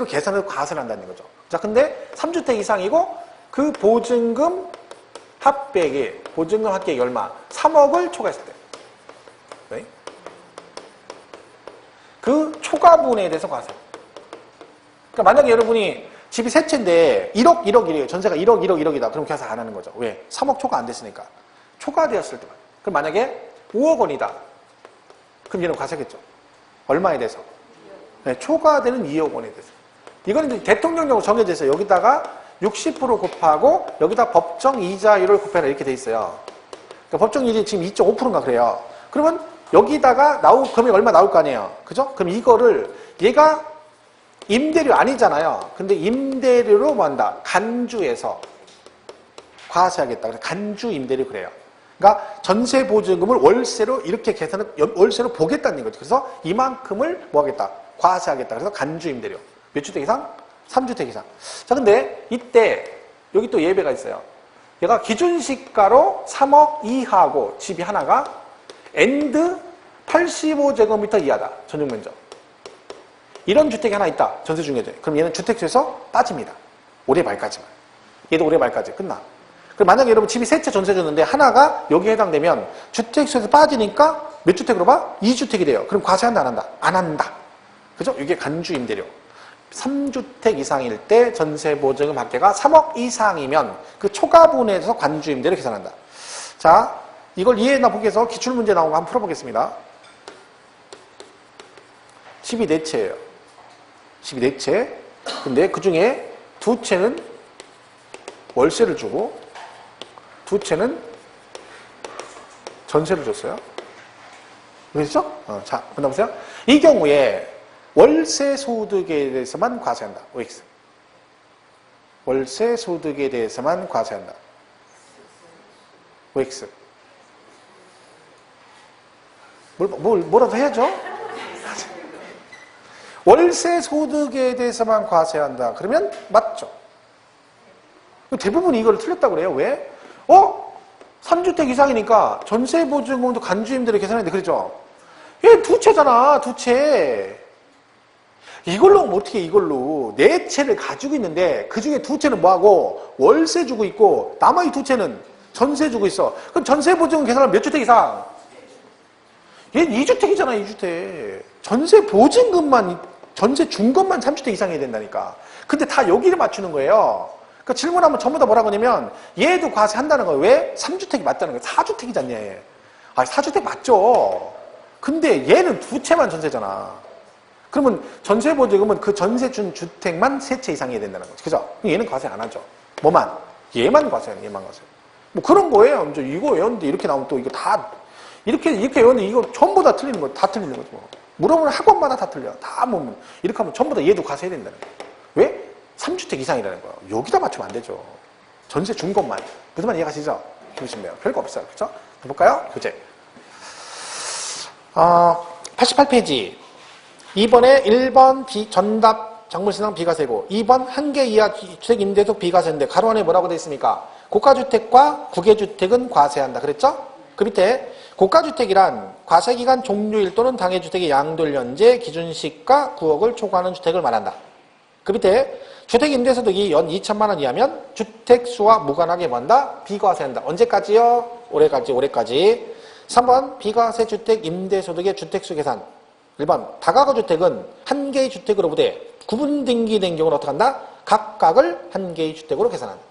계산해서 과세를 한다는 거죠. 자, 근데 3주택 이상이고 그 보증금 합계액이 얼마? 3억을 초과했을 때. 네? 그 초과분에 대해서 과세. 그러니까 만약에 여러분이 집이 세 채인데 1억, 1억이래요. 전세가 1억, 1억, 1억이다. 그럼 계산 안 하는 거죠. 왜? 3억 초과 안 됐으니까. 초과되었을 때만. 그럼 만약에 5억 원이다. 그럼 얘는 과세겠죠. 얼마에 대해서? 네, 초과되는 2억 원에 대해서. 이건 이제 대통령령으로 정해져 있어요. 여기다가 60% 곱하고 여기다 법정 이자율을 곱해라 이렇게 돼 있어요. 그러니까 법정 이율이 지금 2.5%인가 그래요. 그러면 여기다가 금액 얼마 나올 거 아니에요. 그죠? 그럼 이거를 얘가 임대료 아니잖아요. 근데 임대료로 뭐 한다? 간주해서 과세하겠다. 그래서 간주 임대료 그래요. 그러니까 전세 보증금을 월세로 이렇게 계산을 월세로 보겠다는 거죠. 그래서 이만큼을 뭐 하겠다? 과세하겠다. 그래서 간주 임대료. 몇 주택 이상? 3주택 이상. 자, 근데 이때 여기 또 예배가 있어요. 얘가 기준시가로 3억 이하고 집이 하나가 엔드 85제곱미터 이하다. 전용 면적. 이런 주택이 하나 있다. 전세 중개제. 그럼 얘는 주택수에서 빠집니다. 올해 말까지만. 얘도 올해 말까지 끝나. 그럼 만약에 여러분 집이 세 채 전세 줬는데 하나가 여기에 해당되면 주택수에서 빠지니까 몇 주택으로 봐? 2주택이 돼요. 그럼 과세한다 안 한다? 안 한다. 그죠? 이게 간주임대료. 3주택 이상일 때 전세보증금 합계가 3억 이상이면 그 초과분에서 관주임대로 계산한다. 자, 이걸 이해했나 보기 위해서 기출문제 나온 거 한번 풀어보겠습니다. 집이 4채예요. 집이 4채. 근데 그 중에 2채는 월세를 주고 2채는 전세를 줬어요. 그렇죠? 자, 보세요. 이 경우에 월세 소득에 대해서만 과세한다. OX. 월세 소득에 대해서만 과세한다. OX. 뭐라도 해야죠? 월세 소득에 대해서만 과세한다. 그러면 맞죠? 대부분 이걸 틀렸다고 그래요. 왜? 3주택 이상이니까 전세보증금도 간주임대로 계산했는데 그렇죠? 얘 2채잖아. 2채. 이걸로 어떻게 이걸로 4채를 가지고 있는데 그 중에 2채는 뭐하고 월세 주고 있고 나머지 2채는 전세 주고 있어. 그럼 전세보증금 계산하면 몇 주택 이상? 얘는 2주택이잖아. 2주택. 전세보증금만 전세 준 것만 3주택 이상 해야 된다니까. 근데 다 여기를 맞추는 거예요. 그러니까 질문하면 전부 다 뭐라고 하냐면 얘도 과세한다는 거예요. 왜? 3주택이 맞다는 거예요. 4주택이잖냐 얘. 4주택 맞죠. 근데 얘는 2채만 전세잖아. 그러면 전세보증금은 그 전세 준 주택만 3채 이상 해야 된다는 거죠. 그죠? 얘는 과세 안 하죠. 뭐만? 얘만 과세하는 얘만 과세. 뭐 그런 거예요. 이제 이거 외웠는데 이렇게 나오면 또 이거 다 이렇게 외웠는데 이거 전부 다 틀리는 거, 다 틀리는 거죠. 물어보는 학원마다 다 틀려. 다 보면 이렇게 하면 전부 다 얘도 과세해야 된다는 거예요. 왜? 3주택 이상이라는 거예요. 여기다 맞추면 안 되죠. 전세 준 것만. 무슨 말 이해가시죠? 보시면 별거 없어요. 그렇죠? 볼까요? 교재. 88페이지. 2번에 1번 전답 작물신앙 비과세고 2번 한 개 이하 주택 임대속 비과세인데 가로 안에 뭐라고 되어 있습니까? 고가주택과 국외주택은 과세한다. 그랬죠? 그 밑에 고가주택이란 과세기간 종료일 또는 당해주택의 양도일 현재 기준시가 9억을 초과하는 주택을 말한다. 그 밑에 주택임대소득이 연 2천만 원 이하면 주택수와 무관하게 뭐한다? 비과세한다. 언제까지요? 올해까지. 3번 비과세 주택 임대소득의 주택수 계산. 1번 다가구 주택은 한 개의 주택으로부터 구분 등기된 경우는 어떻게 한다? 각각을 한 개의 주택으로 계산한다.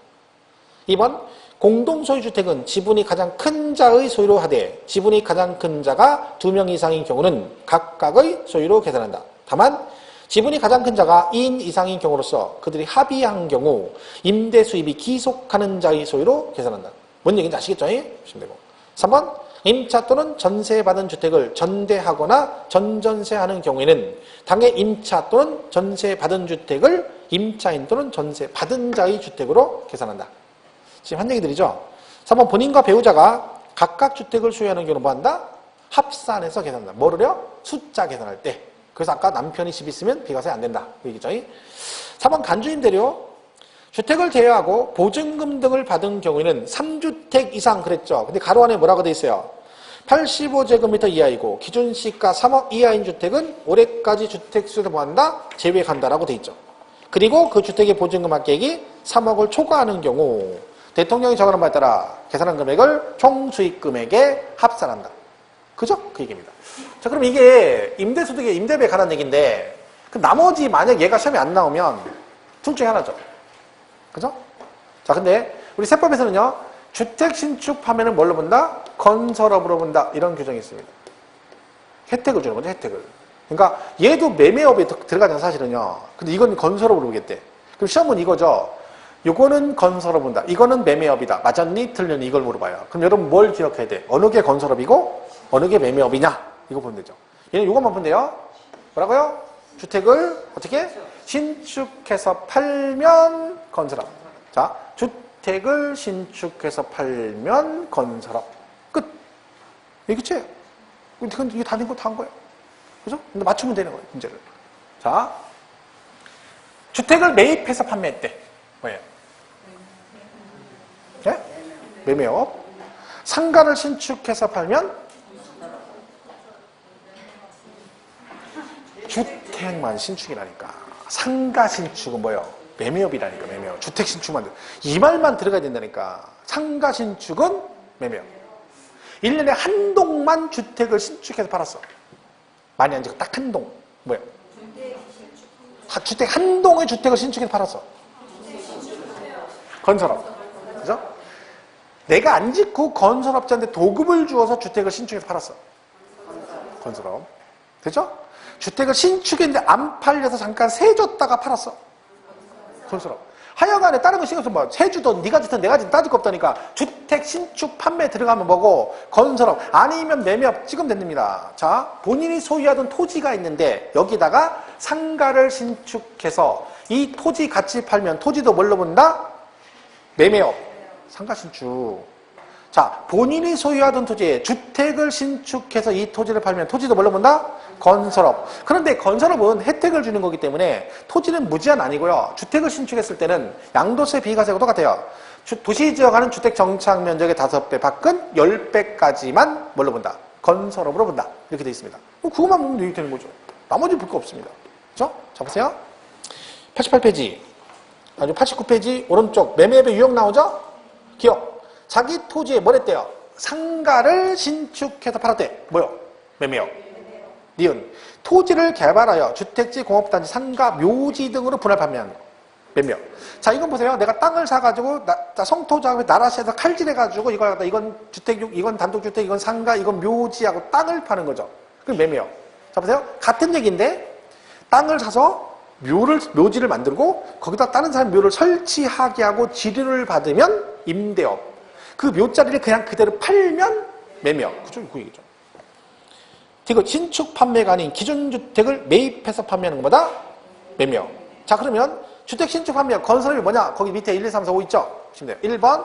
2번 공동소유주택은 지분이 가장 큰 자의 소유로 하되 지분이 가장 큰 자가 2명 이상인 경우는 각각의 소유로 계산한다. 다만 지분이 가장 큰 자가 2인 이상인 경우로서 그들이 합의한 경우 임대 수입이 기속하는 자의 소유로 계산한다. 뭔 얘기인지 아시겠죠? 보시면 되고. 3번 임차 또는 전세받은 주택을 전대하거나 전전세하는 경우에는 당해 임차 또는 전세받은 주택을 임차인 또는 전세받은 자의 주택으로 계산한다. 지금 한 얘기 들이죠? 3번 본인과 배우자가 각각 주택을 소유하는 경우는 뭐한다? 합산해서 계산한다. 뭐를요? 숫자 계산할 때. 그래서 아까 남편이 집 있으면 비과세 안 된다. 그 얘기죠? 4번 간주임대료. 주택을 제외하고 보증금 등을 받은 경우에는 3주택 이상 그랬죠. 근데 가로 안에 뭐라고 돼 있어요? 85제곱미터 이하이고 기준시가 3억 이하인 주택은 올해까지 주택수에서 뭐한다? 제외한다라고 돼 있죠. 그리고 그 주택의 보증금 합계액이 3억을 초과하는 경우 대통령이 정하는 바에 따라 계산한 금액을 총수익금액에 합산한다. 그죠? 그 얘기입니다. 자, 그럼 이게 임대소득의 임대비에 관한 얘기인데 그 나머지 만약 얘가 시험에 안 나오면 둘 중에 하나죠. 그죠? 자, 근데 우리 세법에서는요, 주택 신축 판매는 뭘로 본다? 건설업으로 본다. 이런 규정이 있습니다. 혜택을 주는 거죠, 혜택을. 그러니까 얘도 매매업에 들어가잖아, 사실은요. 근데 이건 건설업으로 보겠대. 그럼 시험은 이거죠. 요거는 건설업 본다. 이거는 매매업이다. 맞았니? 틀렸니? 이걸 물어봐요. 그럼 여러분 뭘 기억해야 돼? 어느 게 건설업이고 어느 게 매매업이냐? 이거 보면 되죠. 얘는 요것만 보면 돼요. 뭐라고요? 주택을 어떻게? 신축해서 팔면 건설업. 자, 주택을 신축해서 팔면 건설업. 끝. 이게 끝이에요. 이게 다 된 거 다 한 거예요. 그죠? 근데 맞추면 되는 거예요, 문제를. 자, 주택을 매입해서 판매했대. 뭐예요? 네? 매매업. 상가를 신축해서 팔면 주택만 신축이라니까. 상가 신축은 뭐예요? 매매업이라니까, 매매업. 주택 신축만. 이 말만 들어가야 된다니까. 상가 신축은 매매업. 1년에 한 동만 주택을 신축해서 팔았어. 많이 안 지고 딱 한 동. 뭐야? 주택 한 동의 주택을 신축해서 팔았어. 건설업. 그죠? 내가 안 짓고 건설업자한테 도급을 주어서 주택을 신축해서 팔았어. 건설업. 되죠? 주택을 신축했는데 안 팔려서 잠깐 세줬다가 팔았어. 건설업. 하여간에 다른 거 신경 쓰면 뭐 세주든 네가 짓든 내가 짓든 따질 거 없다니까. 주택 신축 판매 들어가면 뭐고 건설업 아니면 매매업 찍으면 됩니다. 자, 본인이 소유하던 토지가 있는데 여기다가 상가를 신축해서 이 토지 같이 팔면 토지도 뭘로 본다? 매매업. 상가 신축. 자, 본인이 소유하던 토지에 주택을 신축해서 이 토지를 팔면 토지도 뭘로 본다? 건설업. 그런데 건설업은 혜택을 주는 거기 때문에 토지는 무제한 아니고요. 주택을 신축했을 때는 양도세 비과세하고 똑같아요. 도시지역하는 주택 정착 면적의 5배 밖은 10배까지만 뭘로 본다? 건설업으로 본다. 이렇게 되어 있습니다. 그것만 보면 유익 되는 거죠. 나머지 볼 거 없습니다. 그렇죠? 자, 보세요. 88페이지. 아주 89페이지 오른쪽 매매업의 유형 나오죠? 기억. 자기 토지에 뭘 했대요? 상가를 신축해서 팔았대. 뭐요? 매매업. 니은. 토지를 개발하여 주택지, 공업단지, 상가, 묘지 등으로 분할 판매하는 거. 매매업. 자, 이건 보세요. 내가 땅을 사가지고 성토작업에 나라시에서 칼질해가지고 이건 주택, 이건 단독주택, 이건 상가, 이건 묘지하고 땅을 파는 거죠. 그게 매매업. 자, 보세요. 같은 얘기인데 땅을 사서 묘지를 만들고 거기다 다른 사람 묘를 설치하게 하고 지료를 받으면 임대업. 그 묘자리를 그냥 그대로 팔면 매매업. 그죠? 그 얘기죠. 이거 신축 판매가 아닌 기존 주택을 매입해서 판매하는 것보다 매매업. 자, 그러면 주택 신축 판매업 건설업이 뭐냐? 거기 밑에 1, 2, 3, 4, 5 있죠? 보시면 돼요. 1번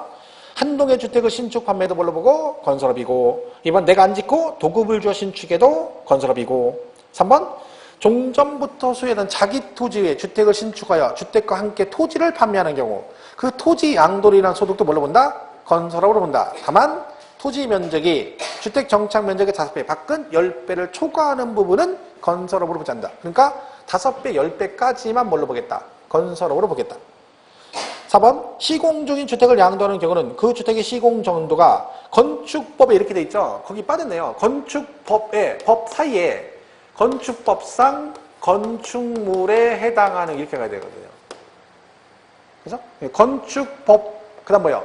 한동의 주택을 신축 판매도 뭘로 보고 건설업이고 2번 내가 안 짓고 도급을 주어 신축해도 건설업이고 3번 종전부터 소유하던 자기 토지에 주택을 신축하여 주택과 함께 토지를 판매하는 경우 그 토지 양도리라는 소득도 뭘로 본다? 건설업으로 본다. 다만 토지 면적이 주택 정착 면적의 5배 밖은 10배를 초과하는 부분은 건설업으로 보지 않는다. 그러니까 5배, 10배까지만 뭘로 보겠다? 건설업으로 보겠다. 4번 시공 중인 주택을 양도하는 경우는 그 주택의 시공 정도가 건축법에 이렇게 돼 있죠. 거기 빠졌네요. 건축법에 법 사이에 건축법상 건축물에 해당하는 이렇게 가야 되거든요. 그죠? 건축법 그다음 뭐요?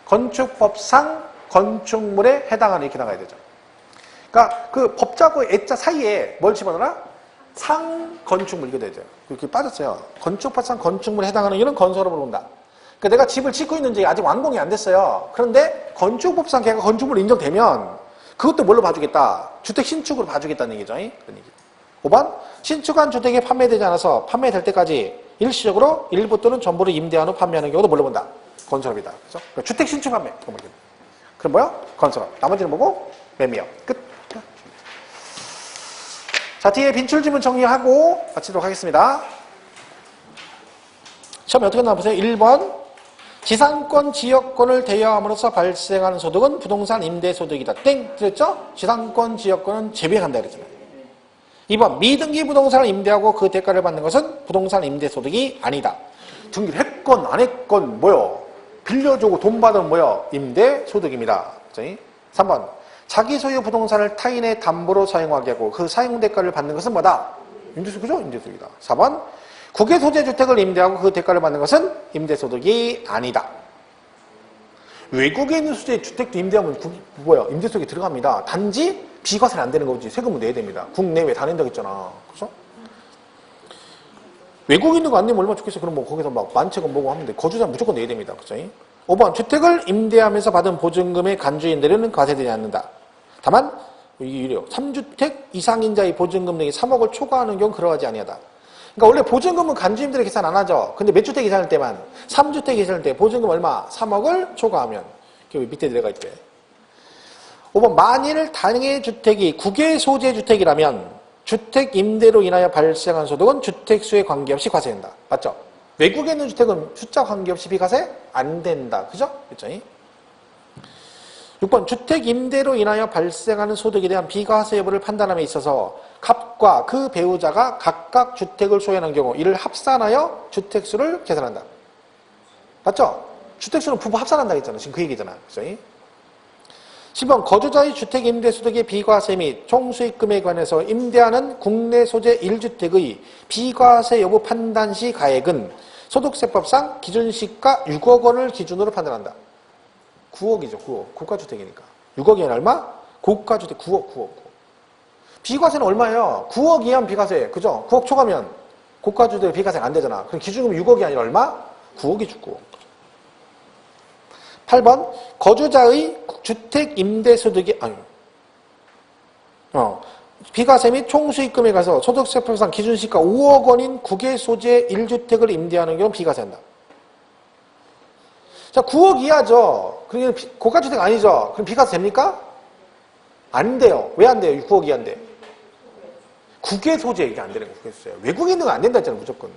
건축법상 건축물에 해당하는 이렇게 나가야 되죠. 그러니까 그 법자고 애자 사이에 뭘 집어넣어라? 상건축물 이렇게 되죠. 이렇게 빠졌어요. 건축법상 건축물에 해당하는 이런 건설업으로 본다. 그러니까 내가 집을 짓고 있는지 아직 완공이 안 됐어요. 그런데 건축법상 걔가 건축물로 인정되면 그것도 뭘로 봐주겠다? 주택 신축으로 봐주겠다는 얘기죠. 그런 얘기. 5번 신축한 주택이 판매되지 않아서 판매될 때까지 일시적으로 일부 또는 전부를 임대한 후 판매하는 경우도 뭘로 본다? 건설업이다. 그죠? 그러니까 주택 신축 판매. 그럼 뭐야? 건설업. 나머지는 뭐고? 매매업. 끝. 자, 뒤에 빈출 지문 정리하고 마치도록 하겠습니다. 시험에 어떻게 나와 보세요. 1번 지상권, 지역권을 대여함으로써 발생하는 소득은 부동산 임대소득이다. 땡! 들었죠? 지상권, 지역권은 제외한다 그랬잖아요. 2번 미등기 부동산을 임대하고 그 대가를 받는 것은 부동산 임대소득이 아니다. 등기를 했건 안 했건 뭐요? 빌려주고 돈 받으면 뭐요? 임대소득입니다. 3번 자기 소유 부동산을 타인의 담보로 사용하게 하고 그 사용 대가를 받는 것은 뭐다? 임대소득이죠? 임대소득이다. 4번 국외 소재 주택을 임대하고 그 대가를 받는 것은 임대소득이 아니다. 외국에 있는 소재 주택도 임대하면 임대소득이 들어갑니다. 단지 비과세는 안 되는 거지. 세금은 내야 됩니다. 국내외 다 낸다고 했잖아. 그죠? 외국에 있는 거 안 내면 얼마나 좋겠어. 그럼 뭐 거기서 막 만채금 보고 하면 돼. 거주자는 무조건 내야 됩니다. 그죠? 5번 주택을 임대하면서 받은 보증금의 간주인들은 과세되지 않는다. 다만 이게 유료 3주택 이상인자의 보증금 등이 3억을 초과하는 경우 그러하지 아니하다. 그러니까 원래 보증금은 간주인들이 계산 안 하죠. 근데 몇 주택 이상일 때만 3주택 이상일 때 보증금 얼마? 3억을 초과하면 밑에 들어가 있대. 5번 만일 단위 주택이 국외 소재 주택이라면 주택 임대로 인하여 발생한 소득은 주택 수에 관계없이 과세된다. 맞죠? 외국에 있는 주택은 숫자 관계없이 비과세 안 된다. 그죠? 그렇죠? 6번 주택 임대로 인하여 발생하는 소득에 대한 비과세 여부를 판단함에 있어서 갑과 그 배우자가 각각 주택을 소유하는 경우 이를 합산하여 주택수를 계산한다. 맞죠? 주택수는 부부 합산한다 했잖아. 지금 그 얘기잖아. 그죠? 10번 거주자의 주택 임대 소득의 비과세 및 총수익금에 관해서 임대하는 국내 소재 1주택의 비과세 여부 판단 시 가액은 소득세법상 기준시가 6억 원을 기준으로 판단한다. 9억이죠. 9억. 고가주택이니까. 6억이면 얼마? 고가주택 9억. 비과세는 얼마예요? 9억 이하면 비과세. 그죠? 9억 초과면 고가주택 비과세가 안 되잖아. 그럼 기준금이 6억이 아니라 얼마? 9억이죠. 9억. 8번 거주자의 주택 임대소득이 비과세 및 총수익금에 가서 소득세법상 기준시가 5억 원인 국외 소재 1주택을 임대하는 경우 비과세한다. 자, 9억 이하죠. 그러면 고가주택 아니죠. 그럼 비과세 됩니까? 안 돼요. 왜 안 돼요? 9억 이하인데. 국외 소재 이게 안 되는 거예요. 국외 소재. 외국에 있는 거 안 된다 했잖아요. 무조건.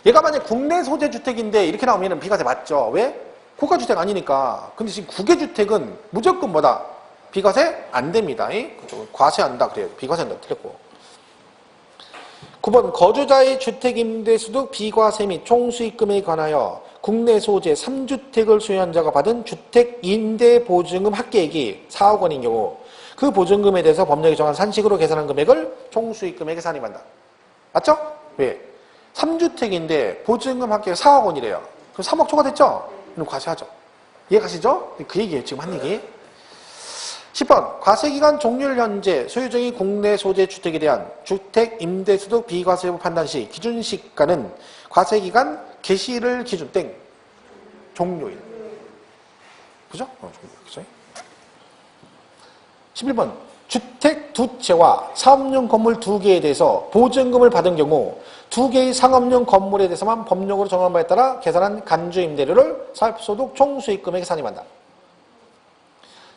얘가 만약 국내 소재 주택인데 이렇게 나오면 비과세 맞죠. 왜? 고가주택 아니니까. 근데 지금 국외주택은 무조건 뭐다? 비과세 안 됩니다. 과세한다 그래요. 비과세한다 틀렸고. 9번 거주자의 주택임대소득 비과세 및 총수익금에 관하여 국내 소재 3주택을 소유한 자가 받은 주택임대보증금 합계액이 4억 원인 경우 그 보증금에 대해서 법령이 정한 산식으로 계산한 금액을 총수익금액에 산입한다. 맞죠? 왜? 3주택인데 보증금 합계가 4억 원이래요. 그럼 3억 초과됐죠? 그럼 과세하죠. 이해가시죠? 그 얘기예요. 지금 한 얘기. 10번 과세기간 종료일 현재 소유중의 국내 소재 주택에 대한 주택 임대소득 비과세 여부 판단 시 기준시가는 과세기간 개시를 기준 땡 종료일. 그죠? 그죠? 11번 주택 두 채와 사업용 건물 두 개에 대해서 보증금을 받은 경우 두 개의 상업용 건물에 대해서만 법령으로 정한 바에 따라 계산한 간주임대료를 사업소득 총수익금액에 산입한다.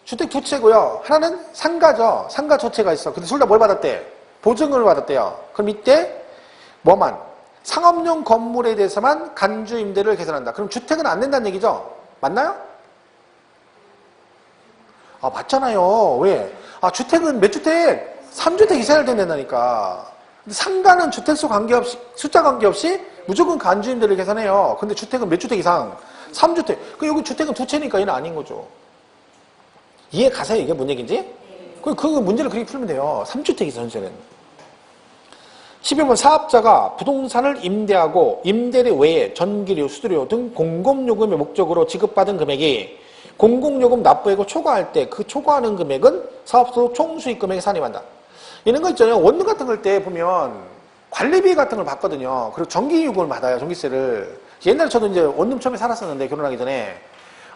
주택 두 채고요. 하나는 상가죠. 상가 두 채가 있어. 근데 둘 다 뭘 받았대? 보증금을 받았대요. 그럼 이때 뭐만? 상업용 건물에 대해서만 간주임대료를 계산한다. 그럼 주택은 안 된다는 얘기죠? 맞나요? 아, 맞잖아요. 왜? 아, 주택은 몇 주택? 3주택 이상을 된다니까. 근데 상가는 주택수 관계없이, 숫자 관계없이 무조건 간주임대를 계산해요. 근데 주택은 몇 주택 이상? 3주택. 그 여기 주택은 두 채니까 얘는 아닌 거죠. 이해 가세요? 이게 뭔 얘기인지? 그 문제를 그렇게 풀면 돼요. 3주택 이상 전세는. 11번 사업자가 부동산을 임대하고 임대료 외에 전기료, 수수료 등 공공요금의 목적으로 지급받은 금액이 공공요금 납부액을 초과할 때 그 초과하는 금액은 사업소득 총수익금액에 산입한다. 이런 거 있잖아요. 원룸 같은 걸 때 보면 관리비 같은 걸 받거든요. 그리고 전기요금을 받아요. 전기세를. 옛날에 저도 이제 원룸 처음에 살았었는데 결혼하기 전에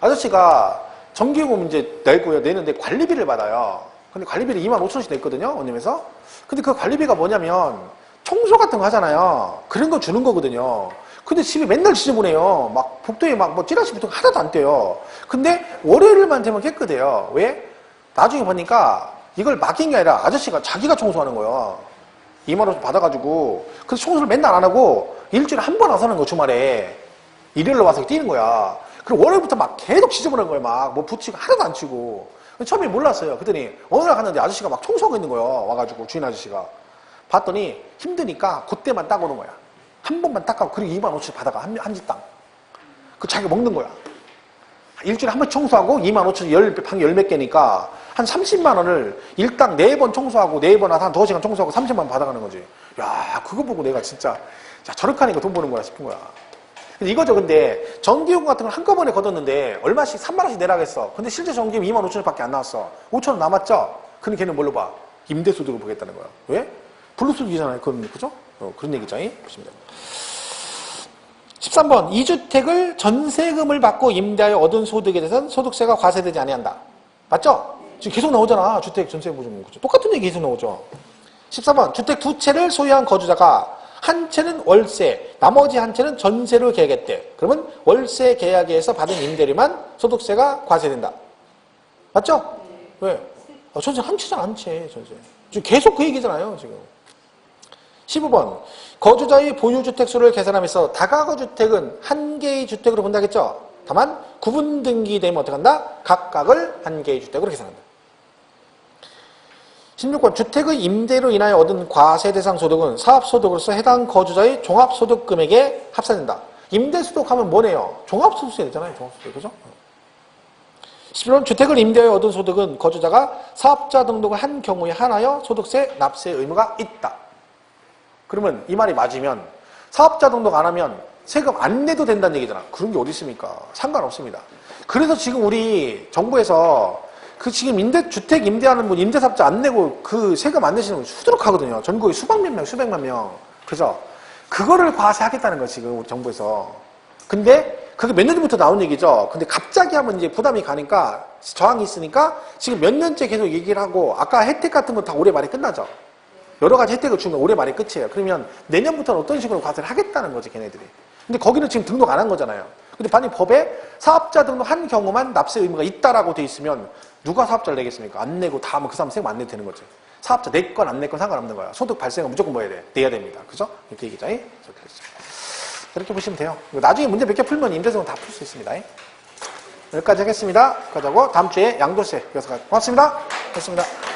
아저씨가 전기요금 이제 내는데 관리비를 받아요. 근데 관리비를 25,000원씩 냈거든요. 원룸에서. 근데 그 관리비가 뭐냐면 청소 같은 거 하잖아요. 그런 거 주는 거거든요. 근데 집이 맨날 지저분해요. 막 복도에 막 뭐 찌라시 붙은 거 하나도 안 떼요. 근데 월요일만 되면 깨끗해요. 왜? 나중에 보니까 이걸 맡긴 게 아니라 아저씨가 자기가 청소하는 거예요. 2만원 받아가지고. 그래서 청소를 맨날 안 하고 일주일에 한 번 와서 하는 거 주말에. 일요일로 와서 뛰는 거야. 그리고 월요일부터 막 계속 지저분한 거예요. 막 뭐 붙이고 하나도 안 치고. 처음에 몰랐어요. 그랬더니 어느 날 갔는데 아저씨가 막 청소하고 있는 거예요. 와가지고 주인 아저씨가. 봤더니 힘드니까 그때만 닦아오는 거야. 한 번만 닦아고 그리고 25,000원 받아가 한 집당. 그 자기가 먹는 거야. 일주일에 한 번 청소하고 25,000원 방 10몇 개니까 한 30만 원을 일당 4번 청소하고 4번 한 2시간 청소하고 30만 원 받아가는 거지. 야, 그거 보고 내가 진짜 야, 저렇게 하니까 돈 버는 거야 싶은 거야. 근데 이거죠. 근데 전기요금 같은 걸 한꺼번에 걷었는데 얼마씩 3만 원씩 내라겠어. 근데 실제 전기요금 25,000원밖에 안 나왔어. 5,000원 남았죠? 근데 걔는 뭘로 봐? 임대소득을 보겠다는 거야. 왜? 불로소득이잖아요. 그죠? 그런 얘기죠. 보시면 됩니다. 13번 2주택을 전세금을 받고 임대하여 얻은 소득에 대해서는 소득세가 과세되지 아니한다. 맞죠? 지금 계속 나오잖아. 주택 전세 보증금. 그죠? 똑같은 얘기 계속 나오죠. 14번 주택 두 채를 소유한 거주자가 한 채는 월세, 나머지 한 채는 전세로 계약했대. 그러면 월세 계약에서 받은 임대료만 소득세가 과세된다. 맞죠? 왜? 전세 한 채잖아. 한 채 전세. 지금 계속 그 얘기잖아요. 지금. 15번 거주자의 보유주택 수를 계산하면서 다가구 주택은 한 개의 주택으로 본다겠죠? 다만 구분 등기되면 어떻게 한다? 각각을 한 개의 주택으로 계산한다. 16번 주택의 임대로 인하여 얻은 과세 대상 소득은 사업소득으로서 해당 거주자의 종합소득 금액에 합산된다. 임대소득 하면 뭐네요? 종합소득세 되잖아요. 종합소득. 그죠? 11번 주택을 임대하여 얻은 소득은 거주자가 사업자 등록을 한 경우에 한하여 소득세 납세 의무가 있다. 그러면 이 말이 맞으면 사업자 등록 안 하면 세금 안 내도 된다는 얘기잖아. 그런 게 어디 있습니까? 상관없습니다. 그래서 지금 우리 정부에서 그 지금 주택 임대하는 분 임대사업자 안 내고 그 세금 안 내시는 분 수두룩하거든요. 전국에 수백만 명, 수백만 명. 그죠? 그거를 과세하겠다는 거예요, 지금 우리 정부에서. 근데 그게 몇 년 전부터 나온 얘기죠. 근데 갑자기 하면 이제 부담이 가니까 저항이 있으니까 지금 몇 년째 계속 얘기를 하고 아까 혜택 같은 거 다 올해 말에 끝나죠. 여러 가지 혜택을 주면 올해 말에 끝이에요. 그러면 내년부터는 어떤 식으로 과세를 하겠다는 거지, 걔네들이. 근데 거기는 지금 등록 안 한 거잖아요. 근데 반이 법에 사업자 등록 한 경우만 납세 의무가 있다라고 돼 있으면 누가 사업자를 내겠습니까? 안 내고 다 하면 그 사람 세금 안 내도 되는 거지. 사업자 내 건 안 내 건 상관없는 거야. 소득 발생은 무조건 뭐 해야 돼? 내야 됩니다. 그죠? 이렇게 얘기죠. 이렇게 보시면 돼요. 나중에 문제 몇 개 풀면 임대소득은 다 풀 수 있습니다. 여기까지 하겠습니다. 여기까지 하고 다음 주에 양도세 이어서 고맙습니다. 고맙습니다.